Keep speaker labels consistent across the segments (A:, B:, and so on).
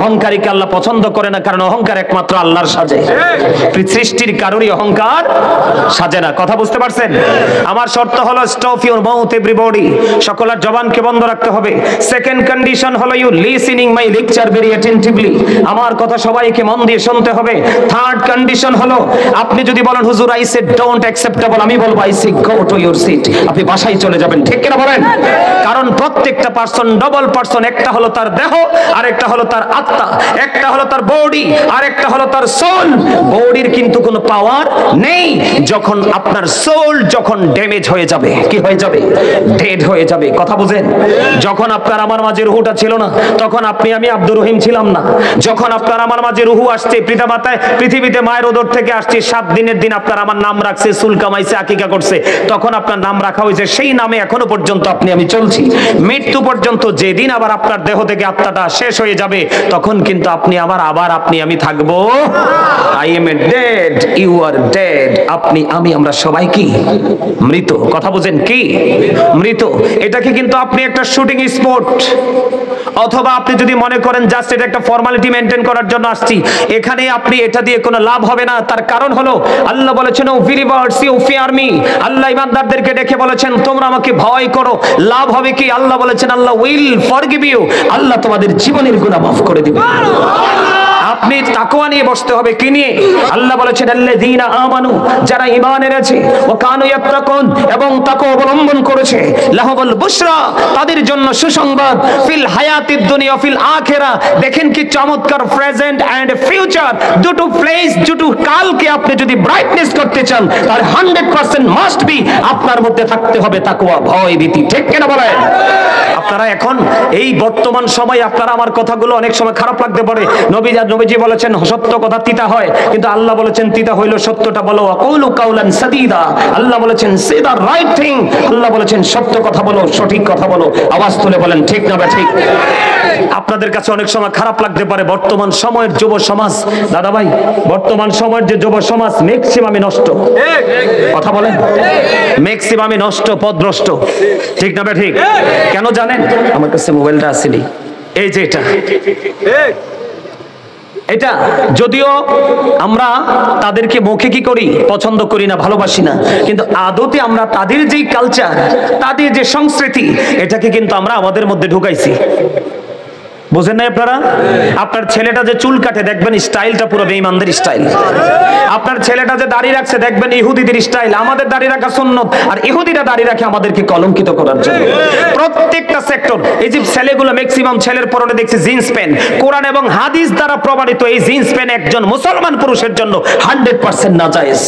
A: অহংকারীকে আল্লাহ পছন্দ করে না, কারণ অহংকার একমাত্র আল্লাহর সাজে, সৃষ্টির কারোরই অহংকার সাজে না। কথা বুঝতে পারছেন? আমার শর্ত হলো স্টপ ইউর মাউথ এভরিবডি, সকলের জবানকে বন্ধ রাখতে হবে। সেকেন্ড কন্ডিশন হলো you listening my lecture very attentively, আমার কথা সবাইকে মন দিয়ে শুনতে হবে। থার্ড কন্ডিশন হলো আপনি যদি বলেন হুজুর আই সেড ডোন্ট অ্যাকসেপ্টেবল, আমি বলবো I say go to your seat, আপনি বাসায় চলে যাবেন। ঠিক কিনা বলেন? কারণ প্রত্যেকটা পারসন ডবল পারসন, একটা হলো তার দেহ আর একটা হলো তার আত্মা, একটা হলো তার বডি আর একটা হলো তার সোল। বডির কিন্তু কোনো পাওয়ার নেই। যখন আপনার সোল যখন ড্যামেজ হয়ে যাবে, কি হয়ে যাবে? ডেড হয়ে যাবে। কথা বুঝেন? যখন আপনার আমার মাঝে রুহুটা ছিল না, তখন আপনি আমি আব্দুর রহিম ছিলাম না। যখন আপনার আমার মাঝে রুহু আসছে, পিতামাতায় পৃথিবীতে মায়ের উদর থেকে আসছে, 7 দিনের দিন আপনার আমার নাম রাখছে, চুল কামাইছে, আকিকা করছে, তখন আপনার নাম রাখা হয়েছে, সেই নামে এখনো পর্যন্ত আপনি আমি চলছি। মৃত্যু পর্যন্ত যেদিন আবার আপনার দেহ থেকে আত্মাটা শেষ হয়ে যাবে, তখন কিন্তু আপনি আবার আপনি আমি থাকবো। I am a dead, you are dead. আপনি আমি আমরা সবাই কি? মৃত। কথা বুঝেন? কি মৃত। এটাকে কিন্তু আপনি একটা শুটিং স্পট, অথবা আপনি যদি মনে করেন জাস্ট এটা একটা ফর্মালিটি মেনটেন করার জন্য আসছি, এখানে আপনি এটা দিয়ে কোনো লাভ হবে না। তার কারণ হলো আল্লাহ বলেছেন O believers you fear me, Allah ইমানদারদেরকে ডেকে বলেছেন তোমরা আমাকে ভয় করো। লাভ হবে কি? আল্লাহ বলেছেন আল্লাহ উইল ফরগিভ ইউ, আল্লাহ তোমাদের জীবনের গুনাহ মাফ করে দিবে। আপনি তাকওয়া নিয়ে বসতে হবে। কি নিয়ে? আল্লাহ বলেছেন আল্লাযীনা আমানু, যারা ঈমান এনেছে, ওয়া কানু ইয়াত্তাকুন, এবং তাকওয়া অবলম্বন করেছে, লাহুমুল বুশরা, তাদের জন্য সুসংবাদ, ফিল হায়াতিদ দুনিয়া ফিল আখিরা। দেখেন কি চমৎকার, প্রেজেন্ট এন্ড ফিউচার, দুটো প্লেস, দুটো কালকে আপনি যদি ব্রাইটনেস করতে চান, তাহলে 100% মাস্ট বি আপনার মধ্যে থাকতে হবে তাকওয়া, ভয় ভীতি। ঠিক কিনা বলেন? আপনারা এখন এই বর্তমান সময় আপনারা আমার কথাগুলো অনেক সময় খারাপ লাগতে পারে। নবীজি বলেছেন সত্য কথা তিতা হয়, কিন্তু আল্লাহ বলেছেন তিতা হইলো সত্যটা বলো, আকুলু কাউলান সাদীদা। আল্লাহ বলেছেন সে দা রাইট থিং, আল্লাহ বলেছেন সত্য কথা বলো, সঠিক কথা বলো। আওয়াজ তুলে বলেন ঠিক না ঠিক? আপনাদের কাছে অনেক সময় খারাপ লাগতে পারে বর্তমান সময়ের যুব সমাজ, দাদা ভাই, বর্তমান সময়ের যে যুব সমাজ ম্যাক্সিমামই নষ্ট। কথা বলেন? ম্যাক্সিমামই নষ্ট, পথভ্রষ্ট। ঠিক না ঠিক? কেন জানেন? আমার কাছে মোবাইলটা আসেনি, এই যে এটা যদিও আমরা তাদেরকে মুখে কি করি, পছন্দ করি না, ভালোবাসি না, কিন্তু আদতে আমরা তাদের যেই কালচার, তাদের যে সংস্কৃতি, এটাকে কিন্তু আমরা আমাদের মধ্যে ঢুকাইছি। বুঝেন না আপনারা? আপনার ছেলেটা যে চুল কাটে, দেখবেন স্টাইলটা পুরো বেঈমানদের স্টাইল। আপনার ছেলেটা যে দাড়ি রাখছে, দেখবেন ইহুদিদের স্টাইল। আমাদের দাড়ি রাখা সুন্নত, আর ইহুদিরা দাড়ি রাখে আমাদেরকে কলঙ্কিত করার জন্য। প্রত্যেকটা সেক্টর, এই যে ছেলেগুলো, ম্যাক্সিমাম ছেলের পরনে দেখছি জিন্স প্যান্ট। কোরআন এবং হাদিস দ্বারা প্রমাণিত এই জিন্স প্যান্ট একজন মুসলমান পুরুষের জন্য 100% নাজায়েজ।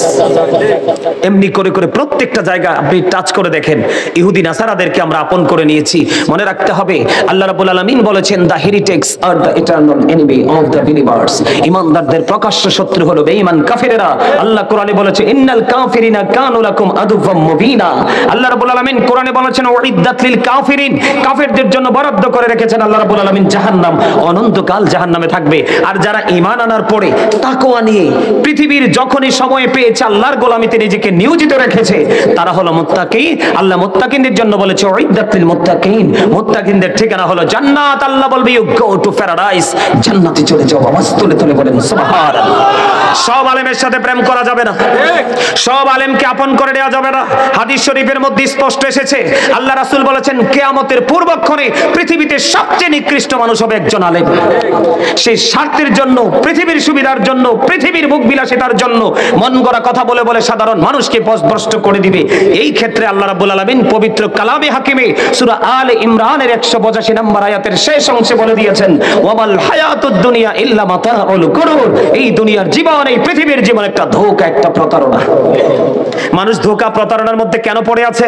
A: এমনি করে করে প্রত্যেকটা জায়গা আপনি টাচ করে দেখেন, ইহুদি নাসারাদেরকে আমরা আপন করে নিয়েছি। মনে রাখতে হবে আল্লাহ রাব্বুল আলামিন বলেছেন দা heretics are the eternal enemy of the believers, ইমানদারদের প্রকাশ্য শত্রু হলো বেঈমান কাফিরেরা। আল্লাহ কোরআনে বলেছে ইন্নাল কাফিরিনা কানু লাকুম আদুওয়াম মুবিনা। আল্লাহ রাব্বুল আলামিন কোরআনে বলেছেন উইদ্দাত লিল কাফিরিন, কাফিরদের জন্য বরাদ্দ করে রেখেছেন আল্লাহ রাব্বুল আলামিন জাহান্নাম, অনন্তকাল জাহান্নামে থাকবে। আর যারা ঈমান আনার পরে তাকওয়া নিয়ে পৃথিবীর যখনই সময় পেয়েছে আল্লাহর গোলামিতে নিজেকে নিয়োজিত রেখেছে, তারা হলো মুত্তাকি। আল্লাহ মুত্তাকিনদের জন্য বলেছে উইদ্দাত লিল মুত্তাকিন, মুত্তাকিনদের ঠিকানা হলো জান্নাত। আল্লাহ বলবে ইউ গো টু প্যারাডাইস, জান্নাতে চলে যাও। আওয়াজ তুলে তুলে বলেন সুবহানাল্লাহ। সব আলেমের সাথে প্রেম করা যাবে না, সব আলেমকে আপন করে নেওয়া যাবে না। হাদিস শরীফের মধ্যে স্পষ্ট এসেছে, আল্লাহ রাসূল বলেছেন কিয়ামতের পূর্বক্ষণে পৃথিবীতে সবচেয়ে নিকৃষ্ট মানুষ হবে একজন আলেম। সেই স্বার্থের জন্য, পৃথিবীর সুবিধার জন্য, পৃথিবীর মুখবিলাসিতার জন্য মন গড়া কথা বলে বলে সাধারণ মানুষকে পথভ্রষ্ট করে দিবে। এই ক্ষেত্রে আল্লাহ রাব্বুল আলামিন পবিত্র কালামে হাকিমে সূরা আলে ইমরানের 185 নম্বর আয়াতের শেষ অংশে বলে দিয়েছেন ওয়ামাল হায়াতুদ দুনিয়া ইল্লা মাতাউল গুরুর, এই দুনিয়ার জীবন, এই পৃথিবীর জীবন একটা ধোঁকা, একটা প্রতারণা। মানুষ ধোঁকা প্রতারণার মধ্যে কেন পড়ে আছে?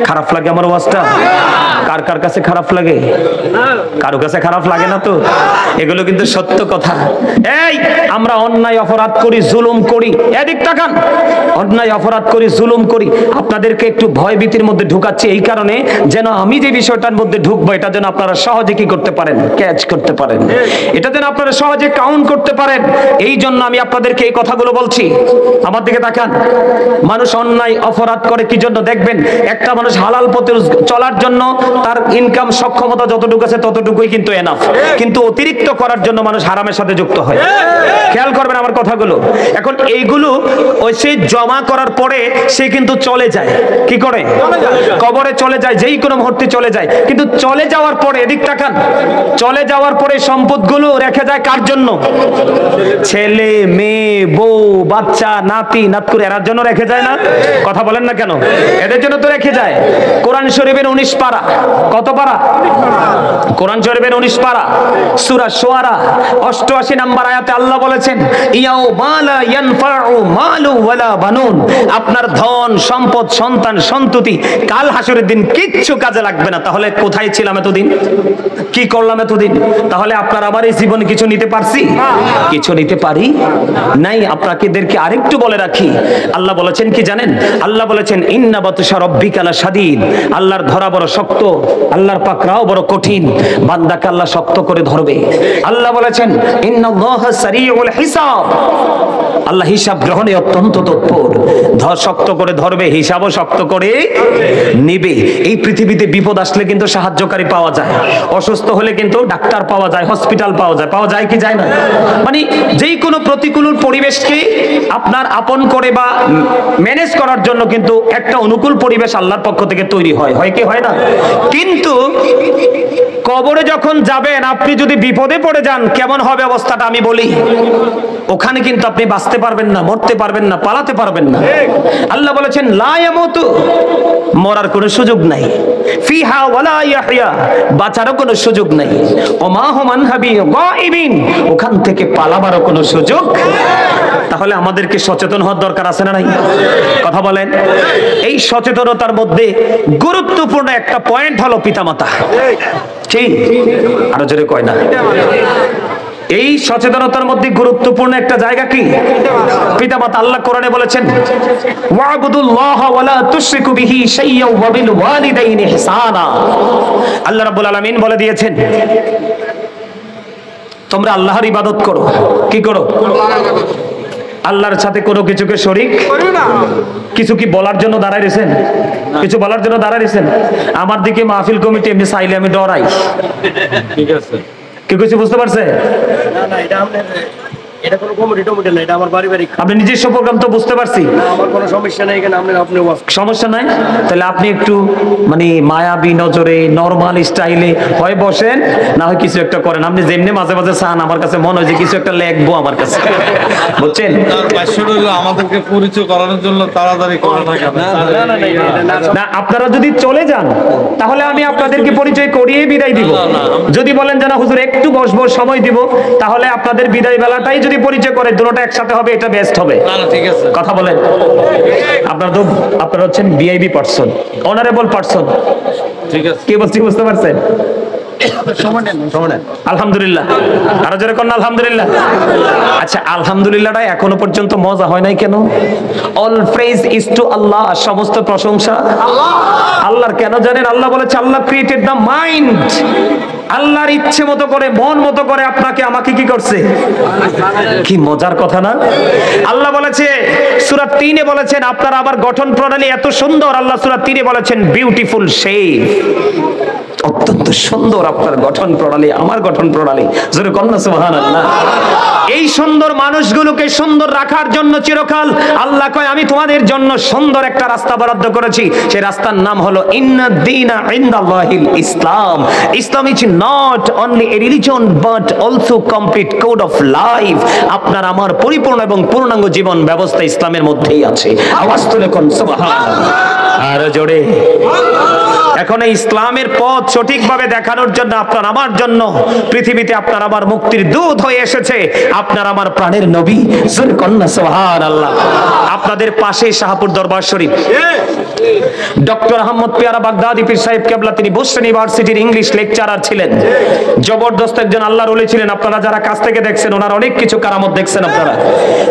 A: খারাপ লাগে আমার ওয়াজটা? কার কার কাছে খারাপ লাগে? কারো কাছে খারাপ লাগে না তো? এগুলো কিন্তু সত্য কথা। এই আমরা অন্যায় অপরাধ করি, জুলুম করি, এদিক তাকান, অন্যায় অপরাধ করি, জুলুম করি। আপনাদেরকে একটু ভয় ভীতির মধ্যে ঢুকাচ্ছি এই কারণে, যেন আমি যে বিষয়টার মধ্যে ঢুকবো এটা যেন আপনারা সহজে কি করতে পারেন, ক্যাচ করতে পারেন, এটা যেন আপনারা সহজে কাউন্ট করতে পারেন। এই জন্য আমি আপনাদেরকে এই কথাগুলো বলছি। আমার দিকে তাকান। মানুষ অন্যায় অপরাধ করে কি জন্য দেখবেন, একটা মানুষ হালাল পথে চলার জন্য তার ইনকাম সক্ষমতা যতটুকু আছে ততটুকুই কিন্তু এনাফ, কিন্তু অতিরিক্ত করার জন্য মানুষ হারামের সাথে যুক্ত হয়। খেয়াল করবেন আমার কথাগুলো। এখন এইগুলো ওই সে জমা করার পরে সে কিন্তু চলে যায়, কি করে? কবরে চলে যায়, যেই কোনো মুহূর্তে চলে যায়। কিন্তু চলে যাওয়ার পরে এদিক তাকান, চলে যাওয়ার পরে সম্পদগুলো রেখে যায় কার জন্য? ছেলে মেয়ে বউ বাচ্চা নাতি নাতকুর এরার জন্য রেখে যায় না? কথা বলেন না কেন? এদের জন্য তো রেখে যায়। কোরআন শরীফের 19 পারা, কত পারা? কোরআন শরীফের 19 পারা, সূরা শুআরা 88 নম্বর আয়াতে আল্লাহ বলেছেন, ইয়াউমা লা ইয়ানফাউ মালু ওয়ালা বানুন, আপনার ধন সম্পদ সন্তান সন্ততি কাল হাসরের দিন কিচ্ছু কাজে লাগবে না। তাহলে কোথায় ছিলাম এতদিন, কি করলাম এতদিন? তাহলে আপনার আমার এই জীবনে কিছু নিতে পারছি? কিছু নিতে পারি নাই। আপনাদেরকে আরেকটু বলে রাখি, আল্লাহ বলেছেন কি জানেন? আল্লাহ বলেছেন ইন্না বাতশা রাব্বিকা লাশাদীদ, আল্লাহর ধরা বড় শক্ত, আল্লাহর পাকড়াও বড় কঠিন। বান্দাকে আল্লাহ শক্ত করে ধরবে। আল্লাহ বলেছেন ইন্নাল্লাহা সারিউল হিসাব, আল্লাহ হিসাব গ্রহণে অত্যন্ত তৎপর। শক্ত করে ধরবে, হিসাবও শক্ত করে নিবে। এই পৃথিবীতে বিপদ আসলে কিন্তু সাহায্যকারী পাওয়া যায়, অসুস্থ হলে কিন্তু ডাক্তার পাওয়া যায়, হসপিটাল পাওয়া যায়। পাওয়া যায় কি যায় না? মানে যেই কোনো প্রতিকূল পরিবেশকে আপনার আপন করে বা ম্যানেজ করার জন্য কিন্তু একটা অনুকূল পরিবেশ আল্লাহর পক্ষ থেকে তৈরি হয়, হয় কি হয় না? কিন্তু কবরে যখন যাবেন, আপনি যদি বিপদে পড়ে যান, কেমন হবে অবস্থাটা আমি বলি। ওখানে কিন্তু আপনি বাঁচতে পারবেন না, মরতে পারবেন না, পালাতে পারবেন না। আল্লাহ বলেছেন লা ইয়ামুতু, মরার কোনো সুযোগ নাই। ফিহা ওয়ালা ইয়াহইয়া, বাঁচারও কোনো সুযোগ নাই। ওমা হুম আনহা বিগাইবিন, ওখান থেকে পালাবারও কোনো সুযোগ। তাহলে আমাদেরকে সচেতন হওয়ার দরকার আছে না নাই? কথা বলেন। এই সচেতনতার মধ্যে গুরুত্বপূর্ণ একটা পয়েন্ট হলো পিতামাতা। ঠিক, আরো জোরে কয় না। এই সচেতনতার মধ্যে গুরুত্বপূর্ণ একটা জায়গা কি? পিতামাতা। আল্লাহ কোরআনে বলেছেন ওয়াবুদুল্লাহ ওয়ালা তুশরিকু বিহি শাইয়্যান ওয়া বিল ওয়ালিদাইনি ইহসানা। আল্লাহ রাব্বুল আলামিন বলে দিয়েছেন তোমরা আল্লাহর ইবাদত করো। কি করো? আল্লাহর সাথে কোনো কিছুকে শরীক করো না। কিছু কি বলার জন্য দাঁড়ায় রয়েছেন? কিছু বলার জন্য দাঁড়ায় রয়েছেন? আমার দিকে মাহফিল কমিটি এমনি চাইলে আমি ডরাই। ঠিক আছে, কি কিছু বুঝতে পারছে? না না, এটা এটা কোনো কমিটি টমিটি না, এটা আমার পারিবারিক। আপনি নিজস্ব প্রোগ্রাম তো বুঝতে পারছি। না, আমার কোনো সমস্যা নাই। এখানে আপনি সমস্যা নাই। তাহলে আপনি একটু মানে মায়াবী নজরে নরমাল স্টাইলে হয় বসেন, না হয় কিছু একটা করেন। আপনি যেমনি মাঝে মাঝে চান, আমার কাছে মনে হয় যে কিছু একটা লেখবো আমার কাছে, বুঝছেন? আমাদেরকে পরিচয় করানোর জন্য তাড়াতাড়ি করে না। আপনারা যদি চলে যান তাহলে আমি আপনাদেরকে পরিচয় করিয়ে বিদায় দিব। যদি বলেন যে না হুজুর একটু বসবো, সময় দিব, তাহলে আপনাদের বিদায় বেলাটাই যদি পরিচয় করে দুটোটা একসাথে হবে, এটা বেস্ট হবে। ঠিক আছে, কথা বলেন। আপনারা হচ্ছেন ভিআইপি পারসন, অনারেবল পারসন। ঠিক আছে, কি বলছি বুঝতে পারছেন? আলহামদুলিল্লাহ, আরো জোরে করুন আলহামদুলিল্লাহ। আচ্ছা, আলহামদুলিল্লাহটা এখনো পর্যন্ত মজা হয় নাই কেন? অল প্রেজ ইজ টু আল্লাহ, সমস্ত প্রশংসা আল্লাহর। কেন জানেন? আল্লাহ বলেছে আল্লাহ ক্রিয়েটেড দ্য মাইন্ড। আল্লাহর ইচ্ছে মতো করে, মন মতো করে আপনাকে আমাকে কি করছে? কি মজার কথা না? আল্লাহ বলেছে সূরা 3-এ বলেছেন আপনার আবার গঠন প্রণালী এত সুন্দর। আল্লাহ সূরা 3-এ বলেছেন বিউটিফুল শেপ, অত্যন্ত সুন্দর আপনার গঠন প্রণালী, আমার গঠন প্রণালী। জোরে কন্যা সুবহানাল্লাহ। এই সুন্দর মানুষগুলোকে সুন্দর রাখার জন্য চিরকাল আল্লাহ কয় আমি তোমাদের জন্য সুন্দর একটা রাস্তা বরাদ্দ করেছি। সেই রাস্তার নাম হলো ইন্নাদ দীনা ইনদাল্লাহিল ইসলাম। Islam is not only a religion but also complete code of life. আপনার আমার পরিপূর্ণ এবং পূর্ণাঙ্গ জীবন ব্যবস্থা ইসলামের মধ্যেই আছে। আওয়াজ তুলে কোন সুবহানাল্লাহ, আর জোরে। এখন এই ইসলামের পথ সঠিকভাবে দেখানোর জন্য আপনার আমার জন্য পৃথিবীতে আপনার আমার মুক্তির দূত হয়ে এসেছে আপনার আমার প্রাণের নবী। জোরে কন্যা সুবহানাল্লাহ। আপনাদের পাশে শাহপুর দরবার শরীফ ডক্টর আহমদ পেয়ারা বাগদাদি পীর সাহেব কেবলা, তিনি বুশরা ইউনিভার্সিটির ইংলিশ লেকচারার ছিলেন। জবরদস্ত একজন আল্লাহর ওলি ছিলেন। আপনারা যারা কাছ থেকে দেখছেন, ওনার অনেক কিছু কারামত দেখছেন আপনারা।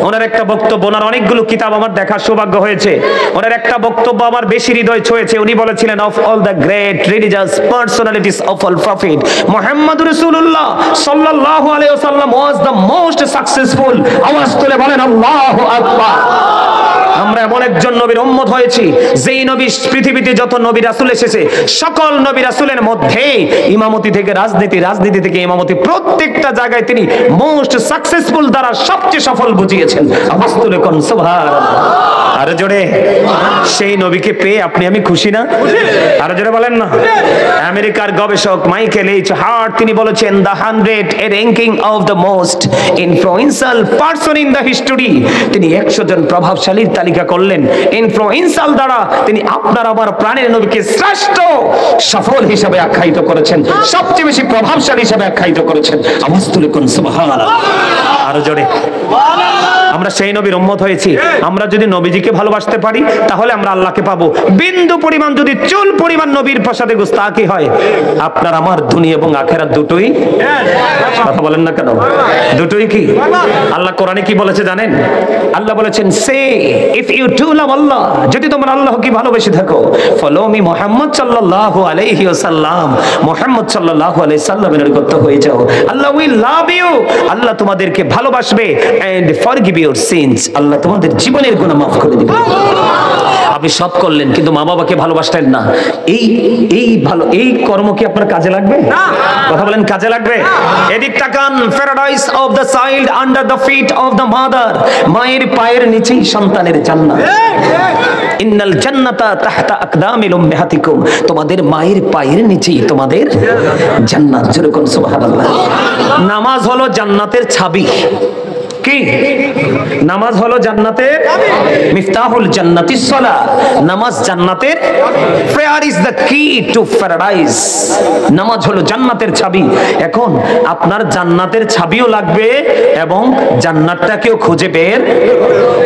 A: ওনার একটা বক্তব্য, ওনার অনেকগুলো কিতাব আমার দেখার সৌভাগ্য হয়েছে। ওনার একটা বক্তব্য আমার বেশি হৃদয় ছুঁয়েছে। উনি বলেছিলেন of all the the great religious personalities of all prophet Muhammad Rasulullah sallallahu alaihi wasallam was the most successful. আওয়াজ তুলে বলেন আল্লাহু আকবার। আমরা এমন একজন নবীর উম্মত হয়েছি যেই নবী পৃথিবীতে যত নবী রাসূল এসেছে সকল নবী রাসূলের মধ্যে ইমামতি থেকে রাজনীতি থেকে ইমামতি প্রত্যেকটা জায়গায় তিনি মোস্ট সাকসেসফুল দ্বারা সবচেয়ে সফল বুঝিয়েছেন। আওয়াজ তুলে কোন সুবহানাল্লাহ। আরো জোরে। সেই নবীকে পেয়ে আপনি আমি খুশি না? আরো জোরে বলেন না। আমেরিকার গবেষক মাইকেল এইচ হার্ট তিনি বলেছেন the 100 A ranking of the most influential person in the history. তিনি 100 জন প্রভাবশালীর তালিকা করলেন। ইনফ্লুয়েন্সিয়াল দ্বারা তিনি আপনার আমার প্রাণের নবীকে শ্রেষ্ঠ সফল হিসেবে আখ্যায়িত করেছেন, সবচেয়ে বেশি প্রভাবশালী হিসেবে আখ্যায়িত করেছেন। আওয়াজ তুলে কোন সুবহানাল্লাহ। আরো জোরে। আমরা সেই নবীর উম্মত হয়েছি। আমরা যদি নবীজিকে ভালোবাসতে পারি তাহলে আমরা আল্লাহকে পাবো। বিন্দু পরিমাণ যদি চুল পরিমাণ নবীর সাথে গুস্তাখি হয় আপনার আমার দুনিয়া এবং আখিরাত দুটোই, কথা বলেন না কেন, দুটোই কি? আল্লাহ কোরআনে কি বলেছে জানেন? আল্লাহ বলেছেন সে ইফ ইউ টু লাভ আল্লাহ, যদি তোমরা আল্লাহকে ভালোবেসে থাকো, ফলো মি মুহাম্মদ সাল্লাল্লাহু আলাইহি ওয়াসাল্লাম, মুহাম্মদ সাল্লাল্লাহু আলাইহি সাল্লামের অনুগত হয়ে যাও, আল্লাহ উইল লাভ ইউ, আল্লাহ তোমাদেরকে ভালোবাসবে, এন্ড ফরগিভ ইউর সিনস, আল্লাহ তোমাদের জীবনের গুনাহ মাফ করে দিবে। আপনি সব করলেন কিন্তু মা বাবাকে ভালোবাসলেন না, এই কর্ম কি আপনার কাজে লাগবে? কথা বলেন কাজে লাগবে? এদিক তাকান, paradise of the child under the feet of the mother, মায়ের পায়ের নিচেই সন্তানের জান্নাত। ইন্নাল জান্নাতা তাহতা আকদামিল উম্মাহাতিকুম, তোমাদের মায়ের পায়ের নিচেই তোমাদের জান্নাত। জোরে কোন সুবহানাল্লাহ। নামাজ হলো জান্নাতের চাবি। কি? নামাজ হলো জান্নাতের মিফতাহুল জান্নাতিস সালাহ। নামাজ জান্নাতের, প্রেয়ার ইজ দ্য কি টু প্যারাডাইস। নামাজ হলো জান্নাতের চাবি। এখন আপনার জান্নাতের চাবিও লাগবে এবং জান্নাতটাকেও খুঁজে বের।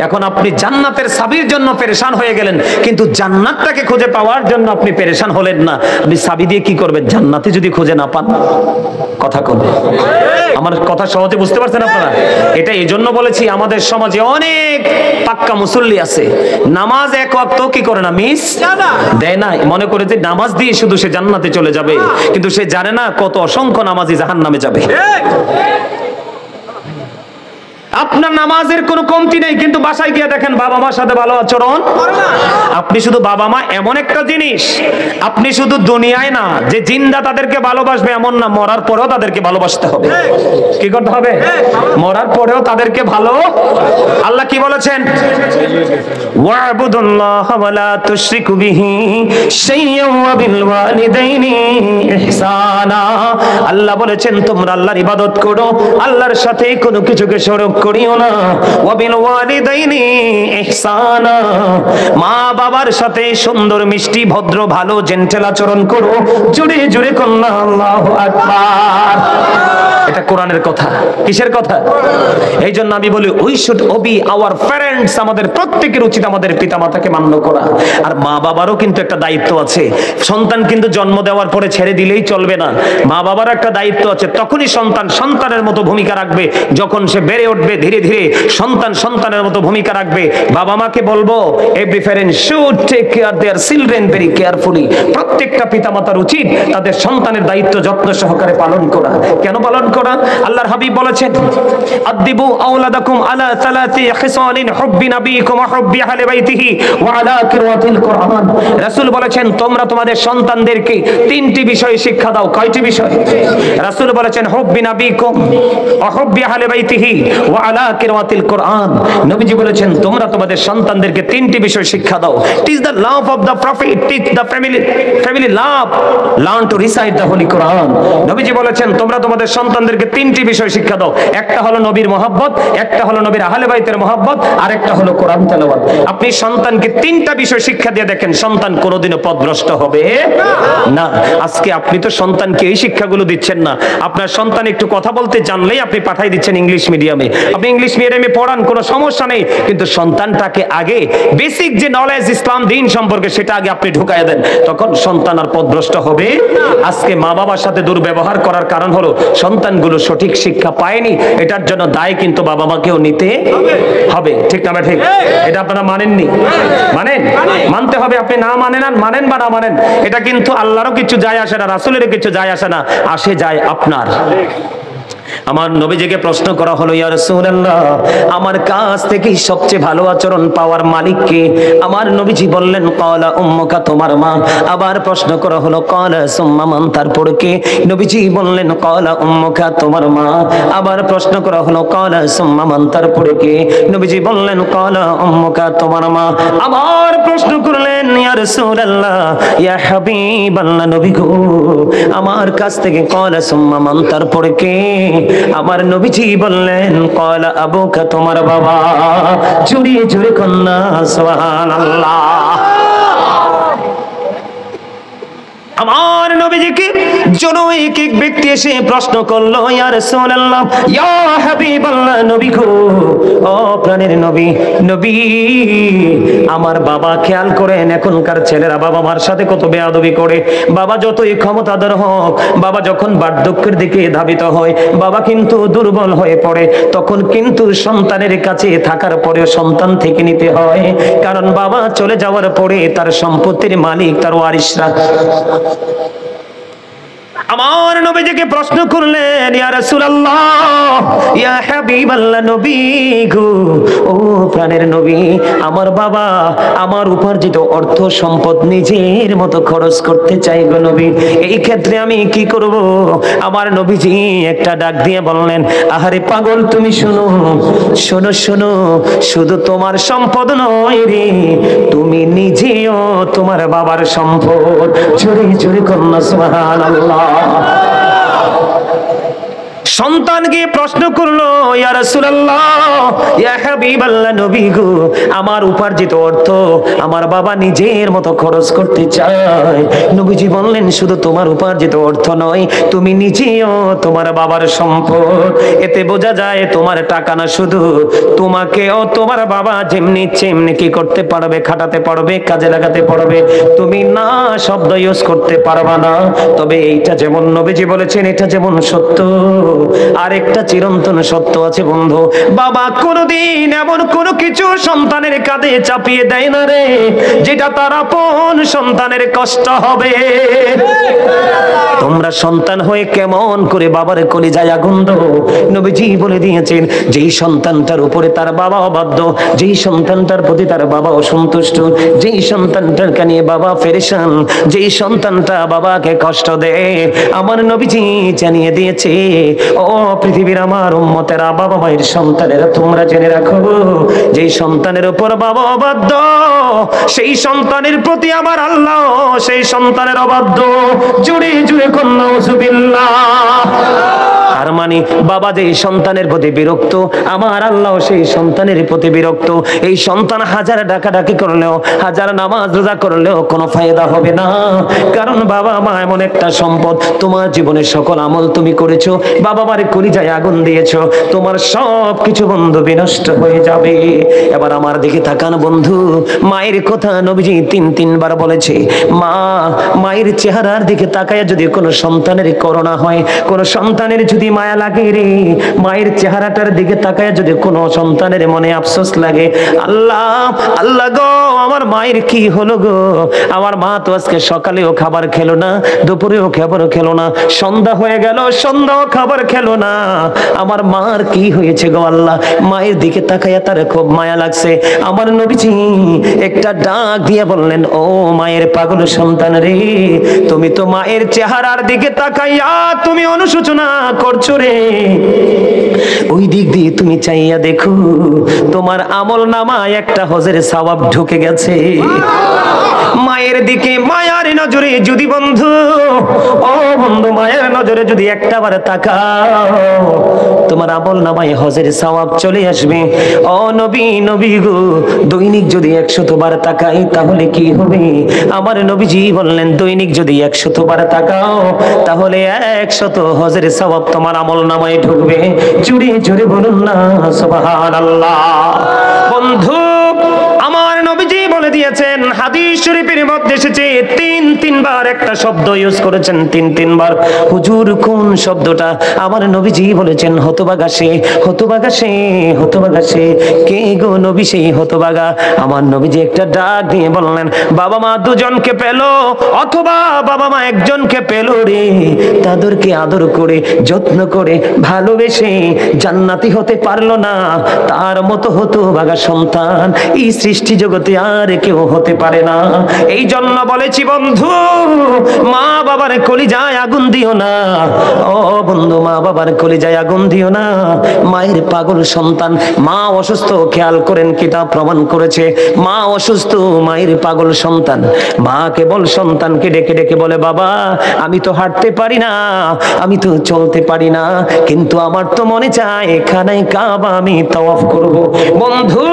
A: এখন আপনি জান্নাতের চাবির জন্য পেরেশান হয়ে গেলেন কিন্তু জান্নাতটাকে খুঁজে পাওয়ার জন্য আপনি পেরেশান হলেন না। আপনি চাবি দিয়ে কি করবেন? জান্নাতে যদি খুঁজে না পান, কথা কোন? আমার কথা সহজে বুঝতে পারছেন আপনারা? এটা এই জন্য বলেছি আমাদের সমাজে অনেক পাক্কা মুসল্লি আছে, নামাজ এক ওয়াক্ত কি করে না, মিস দেয় না, মনে করে যে নামাজ দিয়ে শুধু সে জান্নাতে চলে যাবে, কিন্তু সে জানে না কত অসংখ্য নামাজি জাহান্নামে যাবে। আপনার নামাজের কোনো কমতি নেই কিন্তু বাসায় গিয়ে দেখেন বাবা মার সাথে ভালো আচরণ। আপনি শুধু বাবা মা এমন একটা জিনিস, আপনি শুধু দুনিয়ায় না যে জিন্দা তাদেরকে ভালোবাসবে এমন না, মরার পরেও তাদেরকে ভালোবাসতে হবে। কি করতে হবে? মরার পরেও তাদেরকে ভালো। আল্লাহ কি বলেছেন? ওয়া'বুদুল্লাহা ওয়া লা তুশরিকু বিহি শাইয়্যান ওয়া বিল ওয়ালিদাইনি ইহসানা। আল্লাহ বলেছেন তোমরা আল্লাহর ইবাদত করো, আল্লাহর সাথে কোনো কিছুকে শরীক করিও না। ওয়াবিল ওয়ালিদাইনি ইহসানা, মা বাবার সাথে সুন্দর মিষ্টি ভদ্র ভালো জেন্টেল আচরণ করো। জোরে জোরে কন্যা আল্লাহু আকবার। এটা কোরআনের কথা। কিসের কথা? এই জন্য আমি বলি we should Obi our parents. আমাদের প্রত্যেকের উচিত আমাদের পিতামাতাকে মান্য করা। আর মা বাবারও কিন্তু একটা দায়িত্ব আছে। সন্তান কিন্তু জন্ম দেওয়ার পরে ছেড়ে দিলেই চলবে না, মা বাবার একটা দায়িত্ব আছে। তখনই সন্তান সন্তানের মতো ভূমিকা রাখবে, যখন সে বেড়ে উঠবে ধীরে ধীরে সন্তান সন্তানের মতো ভূমিকা রাখবে। বাবা মাকে বলবো every parent should take care their children very carefully. প্রত্যেকটা পিতামাতার উচিত তাদের সন্তানের দায়িত্ব যত্ন সহকারে পালন করা। কেন পালন করা? আল্লাহর হাবিব বলেছেন আদিবু আওলাদাকুম আলা সালাতি খিসালিন হুব্বি নবিয়িকুম ওয়া হুব্বি আহলি বাইতিহি ওয়া আলা কিরাতিল কুরআন। রাসূল বলেছেন তোমরা তোমাদের সন্তানদেরকে তিনটি বিষয় শিক্ষা দাও। কয়টি বিষয়? রাসূল বলেছেন হুব্বি নবিয়িকুম ওয়া হুব্বি আহলি বাইতিহি ওয়া আলা কিরাতিল কুরআন। নবীজি বলেছেন তোমরা তোমাদের সন্তানদেরকে তিনটি বিষয় শিক্ষা দাও। Teach the love of the prophet, teach the family love, learn to recite the holy Quran. নবীজি বলেছেন তোমরা তোমাদের সন্তানদেরকে তিনটি বিষয় শিক্ষা দাও। একটা হলো নবীর মহব্বত, একটা হলো নবীর আহলে বাইতের মহব্বত, আর একটা হলো কোরআন তেলাওয়াত। আপনি সন্তানকে তিনটা বিষয় শিক্ষা দিয়ে দেখেন সন্তান কোনোদিনও পথভ্রষ্ট হবে না। আজকে আপনি তো সন্তানকে এই শিক্ষাগুলো দিচ্ছেন না। আপনার সন্তান একটু কথা বলতে জানলেই আপনি পাঠাই দিচ্ছেন ইংলিশ মিডিয়ামে। আপনি ইংলিশ মিডিয়ামে পড়ান, কোনো সমস্যা নেই, কিন্তু সন্তানটাকে আগে বেসিক যে নলেজ ইসলাম দিন সম্পর্কে সেটা আগে আপনি ঢুকাইয়া দেন, তখন সন্তান আর পথভ্রষ্ট হবে। আজকে মা বাবার সাথে দুর্ব্যবহার করার কারণ হলো সন্তান সন্তানগুলো সঠিক শিক্ষা পায়নি, এটার জন্য দায় কিন্তু বাবা মাকেও নিতে হবে। ঠিক না ঠিক? এটা আপনারা মানেননি? মানেন? মানতে হবে। আপনি না মানেন আর মানেন বা না মানেন, এটা কিন্তু আল্লাহরও কিছু যায় আসে না, রাসূলেরও কিছু যায় আসে না, আসে যায় আপনার। আমার নবীজিকে প্রশ্ন করা হলো, ইয়া রাসূলুল্লাহ, আমার কাছ থেকে সবচেয়ে ভালো আচরণ পাওয়ার মালিক কে? আমার নবীজি বললেন, ক্বালা উম্মুকা, তোমার মা। আবার প্রশ্ন করা হলো, ক্বালা সুম্মা মান, তারপর কে? নবীজি বললেন, ক্বালা উম্মুকা, তোমার মা। আবার প্রশ্ন করা হলো, ক্বালা সুম্মা মান, তারপর কে? নবীজি বললেন, ক্বালা উম্মুকা, তোমার মা। আবার প্রশ্ন করলেন, ইয়া রাসূলুল্লাহ, ইয়া হাবিবাল্লাহ, নবী গো, আমার কাছ থেকে ক্বালা সুম্মা মান, তারপর কে? আমার নবীজি বললেন, ক্বালা আবুকা, তোমার বাবা। জোরে জোরে কন্যা সুবহানাল্লাহ। আমার নবীজিকে জনৈক এক ব্যক্তি এসে প্রশ্ন করলো, ইয়া রাসূলুল্লাহ, ইয়া হাবিবাল্লাহ, নবী গো, ও প্রাণের নবী, নবী, আমার বাবা, খেয়াল করেন এখনকার ছেলেরা বাবা মার সাথে কত বেয়াদবি করে। বাবা যতই ক্ষমতাধর হোক, বাবা যখন বার্ধক্যের দিকে ধাবিত হয়, বাবা কিন্তু দুর্বল হয়ে পড়ে, তখন কিন্তু সন্তানের কাছে থাকার পরেও সন্তান থেকে নিতে হয়, কারণ বাবা চলে যাওয়ার পরে তার সম্পত্তির মালিক তার ওয়ারিশরা। আমার নবীজিকে প্রশ্ন করলেন, ইয়া রাসূলুল্লাহ, ইয়া হাবিবাল্লাহ, নবী গো, ও প্রাণের নবী, আমার বাবা আমার উপার্জিত অর্থ সম্পদ নিজের মতো খরচ করতে চাই গো নবী, এই ক্ষেত্রে আমি কি করব? আমার নবীজি একটা ডাক দিয়ে বললেন, আহারে পাগল, তুমি শোনো শোনো শোনো, শুধু তোমার সম্পদ নয় রে, তুমি নিজেও তোমার বাবার সম্পদ। জোরে জোরে কন্যা সুবহানাল্লাহ। সন্তান গিয়ে প্রশ্ন করলো, ইয়া রাসূলুল্লাহ, ইয়া হাবিবাল্লাহ, নবী গো, আমার উপার্জিত অর্থ আমার বাবা নিজের মতো খরচ করতে চায়। নবীজি বললেন, শুধু তোমার উপার্জিত অর্থ নয়, তুমি নিজেও তোমার বাবার সম্পদ। এতে বোঝা যায় তোমার টাকা না, শুধু তোমাকেও তোমার বাবা যেমনি তেমনি কি করতে পারবে, খাটাতে পারবে, কাজে লাগাতে পারবে, তুমি না শব্দ ইউজ করতে পারবা না। তবে এইটা যেমন নবীজি বলেছেন, এটা যেমন সত্য, আরেকটা চিরন্তন সত্য আছে বন্ধু, বাবা কোনদিন এমন কোনো কিছু সন্তানের কাঁধে চাপিয়ে দেয় না রে, যেটা তার আপন সন্তানের কষ্ট হবে। তোমরা সন্তান হয়ে কেমন করে বাবার কলিজায় আগুন দাও? নবীজি বলে দিয়েছেন, যেই সন্তানটার উপরে তার বাবা অবাধ্য, যেই সন্তানটার প্রতি তার বাবা অসন্তুষ্ট, যেই সন্তানটাকে নিয়ে বাবা পেরেশান, যেই সন্তানটা বাবাকে কষ্ট দেয়, আমার নবীজি জানিয়ে দিয়েছে, ও পৃথিবীর আমার উম্মতেরা, বাবা মায়ের সন্তানেরা, তোমরা জেনে রাখো, যেই সন্তানের উপর বাবা অবাধ্য, সেই সন্তানের প্রতি আমার আল্লাহ সেই সন্তানের অবাধ্য। জুড়ে জুড়ে কন্যা নাউযুবিল্লাহ। তার মানে বাবা যেই সন্তানের প্রতি বিরক্ত, আমার আল্লাহ সেই সন্তানের প্রতি বিরক্ত। এই সন্তান হাজার ডাকাডাকি করলেও, হাজার নামাজ রোজা করলেও কোনো ফায়দা হবে না, কারণ বাবা মা এমন একটা সম্পদ। তোমার জীবনের সকল আমল তুমি করেছো, বাবা মারে কলিজায় আগুন দিয়েছো, তোমার সব কিছু বন্ধু বিনষ্ট হয়ে যাবে। এবার আমার দিকে তাকান বন্ধু, মায়ের কথা নবীজি তিনবার বলেছে। মায়ের চেহারার দিকে তাকায় যদি কোনো সন্তানের করুণা হয়, কোনো সন্তানের যদি মায়া লাগে রে, মায়ের চেহারাটার দিকে তাকায় যদি কোনো সন্তানের মনে আফসোস লাগে, আল্লাহ আল্লাহ গো, আমার মায়ের কি হলো গো, আমার মা তো আজকে সকালেও খাবার খেলো না, দুপুরেও খাবার খেলো না, সন্ধ্যা হয়ে গেল সন্ধ্যাও খাবার খেলো না, আমার মার কি হয়েছে গো আল্লাহ। মায়ের দিকে তাকায় তার খুব মায়া লাগছে। আমার নবীজি একটা ডাক দিয়ে বললেন, ও মায়ের পাগল সন্তান রে, তুমি তো মায়ের চেহারার দিকে তাকাইয়া তুমি অনুশোচনা করছো রে, ওই দিক দিয়ে তুমি চাইয়া দেখো, তোমার আমল নামায় একটা হজের সওয়াব ঢুকে গেছে। মায়ের দিকে মায়ার নজরে যদি বন্ধু, ও বন্ধু, মায়ের নজরে যদি একটাবার তাকাও, তোমার আমল নামায় হজের সওয়াব চলে আসবে। ও নবী গো, দৈনিক যদি 100 বার তাকাই তাহলে কি হবে? আমার নবীজি বললেন, দৈনিক যদি 100 বার তাকাও তাহলে 100 হজের সওয়াব তোমার আমল নামায় ঢুকবে। জুড়ে জুড়ে বলুন না সুবহানাল্লাহ। বন্ধু, আমার নবীজি বলে বলে দিয়েছেন, হাদিস শরীফের মধ্যে এসেছে তিনবার একটা শব্দ ইউজ করেছেন, তিনবার। হুজুর কোন শব্দটা? আমার নবীজি বলেছেন হতভাগা সে, হতভাগা সে, হতভাগা সে। কে গো নবী সেই হতভাগা? আমার নবীজি একটা ডাক দিয়ে বললেন, বাবা মা দুজনকে পেল অথবা বাবা মা একজনকে পেল রে, তাদেরকে আদর করে যত্ন করে ভালোবেসে জান্নাতি হতে পারলো না, তার মতো হতভাগা সন্তান এই সৃষ্টি জগতে আর কেউ হতে পারে না। এই জন্য বলেছি বন্ধু, মা বাবার কলিজায় আগুন দিও না। ও বন্ধু, মা বাবার কলিজায় আগুন দিও না। মায়ের পাগল সন্তান, মা অসুস্থ, খেয়াল করেন কিতাব প্রমাণ করেছে, মা অসুস্থ, মায়ের পাগল সন্তান। মা কেবল সন্তানকে ডেকে ডেকে বলে, বাবা আমি তো হাঁটতে পারি না, আমি তো চলতে পারি না, কিন্তু আমার তো মনে চায় খানায় কাবা আমি তাওয়াফ করব। বন্ধু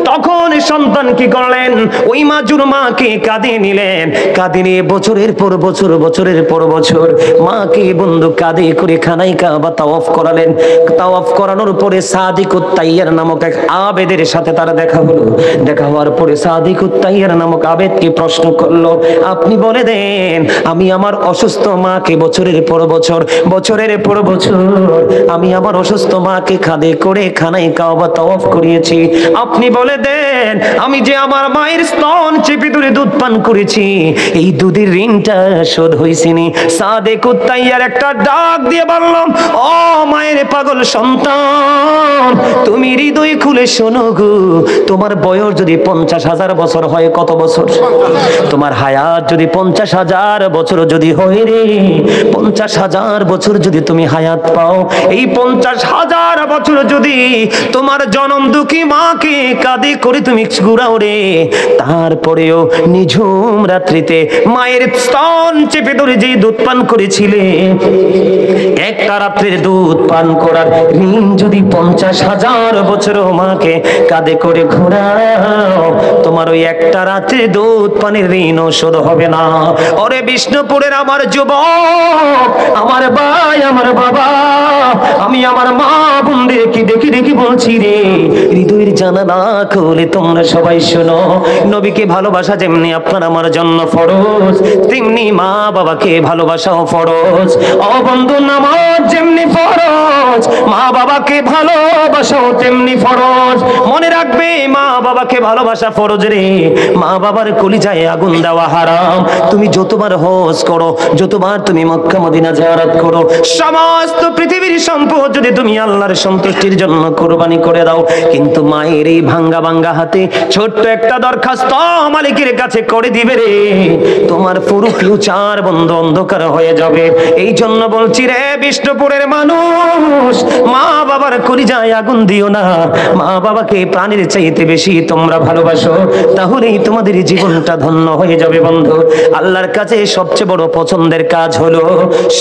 A: তখন সন্তান কি করলেন? ওই মাজুর মাকে কাঁদিয়ে নিলেন, কাঁদিয়ে নিয়ে বছরের পর বছর, বছরের পর বছর মাকে বন্ধু কাঁদে করে খানায় কাবা তাওয়াফ করালেন। তাওয়াফ করানোর পরে সাদিকুত তাইয়ার নামক এক আবেদের সাথে তারা দেখা হলো। দেখা হওয়ার পরে সাদিকুত তাইয়ার নামক আবেদকে প্রশ্ন করলো, আপনি বলে দেন, আমি আমার অসুস্থ মাকে বছরের পর বছর, বছরের পর বছর আমি আমার অসুস্থ মাকে কাঁধে করে খানায় কাবা তাওয়াফ করিয়েছি, আপনি বলে দেন, আমি যে আমার মায়ের স্তন চেপে ধরে দুধ পান করেছি, এই দুধের ঋণটা শোধ হইছিনি? সাদিকুত তাইয়ার একটা ডাক দিয়ে বললাম, ও মায়ের পাগল সন্তান, তুমি হৃদয় খুলে শোনো গো, তোমার বয়স যদি 50,000 বছর হয়, কত বছর? তোমার হায়াত যদি 50,000 বছর যদি হয় রে, 50,000 বছর যদি তুমি হায়াত পাও, এই 50,000 বছর যদি তোমার জনম দুঃখী মাকে কাঁদে করে তুমি ঘুরাও রে, তারপরেও নিঝুম রাত্রিতে মায়ের স্তন চেপে ধরে যে দুধ পান করেছিলে, একটা রাত্রির দুধ পান করার ঋণ যদি 50,000 বছর মাকে কাঁধে করে ঘোরাও, তোমার ওই একটা রাতে দুধ পানির ঋণ শোধ হবে না। ওরে বিষ্ণুপুরের আমার যুবক, আমার ভাই, আমার বাবা, আমি আমার মা বোনদেরকে দেখি দেখি বলছি রে, হৃদয়ের জানালা খুলে তোমরা সবাই শোনো, নবীকে ভালোবাসা যেমনি আপনার আমার জন্য ফরজ, তেমনি মা বাবাকে ভালোবাসাও ফরজ। ও বন্ধু, নামাজ যেমনি ফরজ, মা বাবাকে ভালোবাসাও তেমনি ফরজ। মনে রাখবে, মা বাবাকে ভালোবাসা ফরজ রে, মা বাবার কলিজায় আগুন দেওয়া হারাম। তুমি যতবার হজ করো, যতবার তুমি মক্কা মদিনা জিয়ারত করো, সমস্ত পৃথিবীর সম্পদ যদি তুমি আল্লাহর সন্তুষ্টির জন্য কুরবানি করে দাও, কিন্তু মায়ের এই ভাঙ্গা ভাঙ্গা হাতে ছোট্ট একটা দরখাস্ত মালিকের কাছে করে দিবে রে, তোমার পুরো ফিউচার বন্ধ অন্ধকার হয়ে যাবে। এই জন্য বলছি রে বিষ্ণুপুরের মানুষ, মা বাবার কলিজায় আগুন দিও না। মা বাবাকে প্রাণের চাইতে বেশি তোমরা ভালোবাসো, তাহলেই তোমাদের জীবনটা ধন্য হয়ে যাবে বন্ধু। আল্লাহর কাছে সবচেয়ে বড় পছন্দের কাজ হলো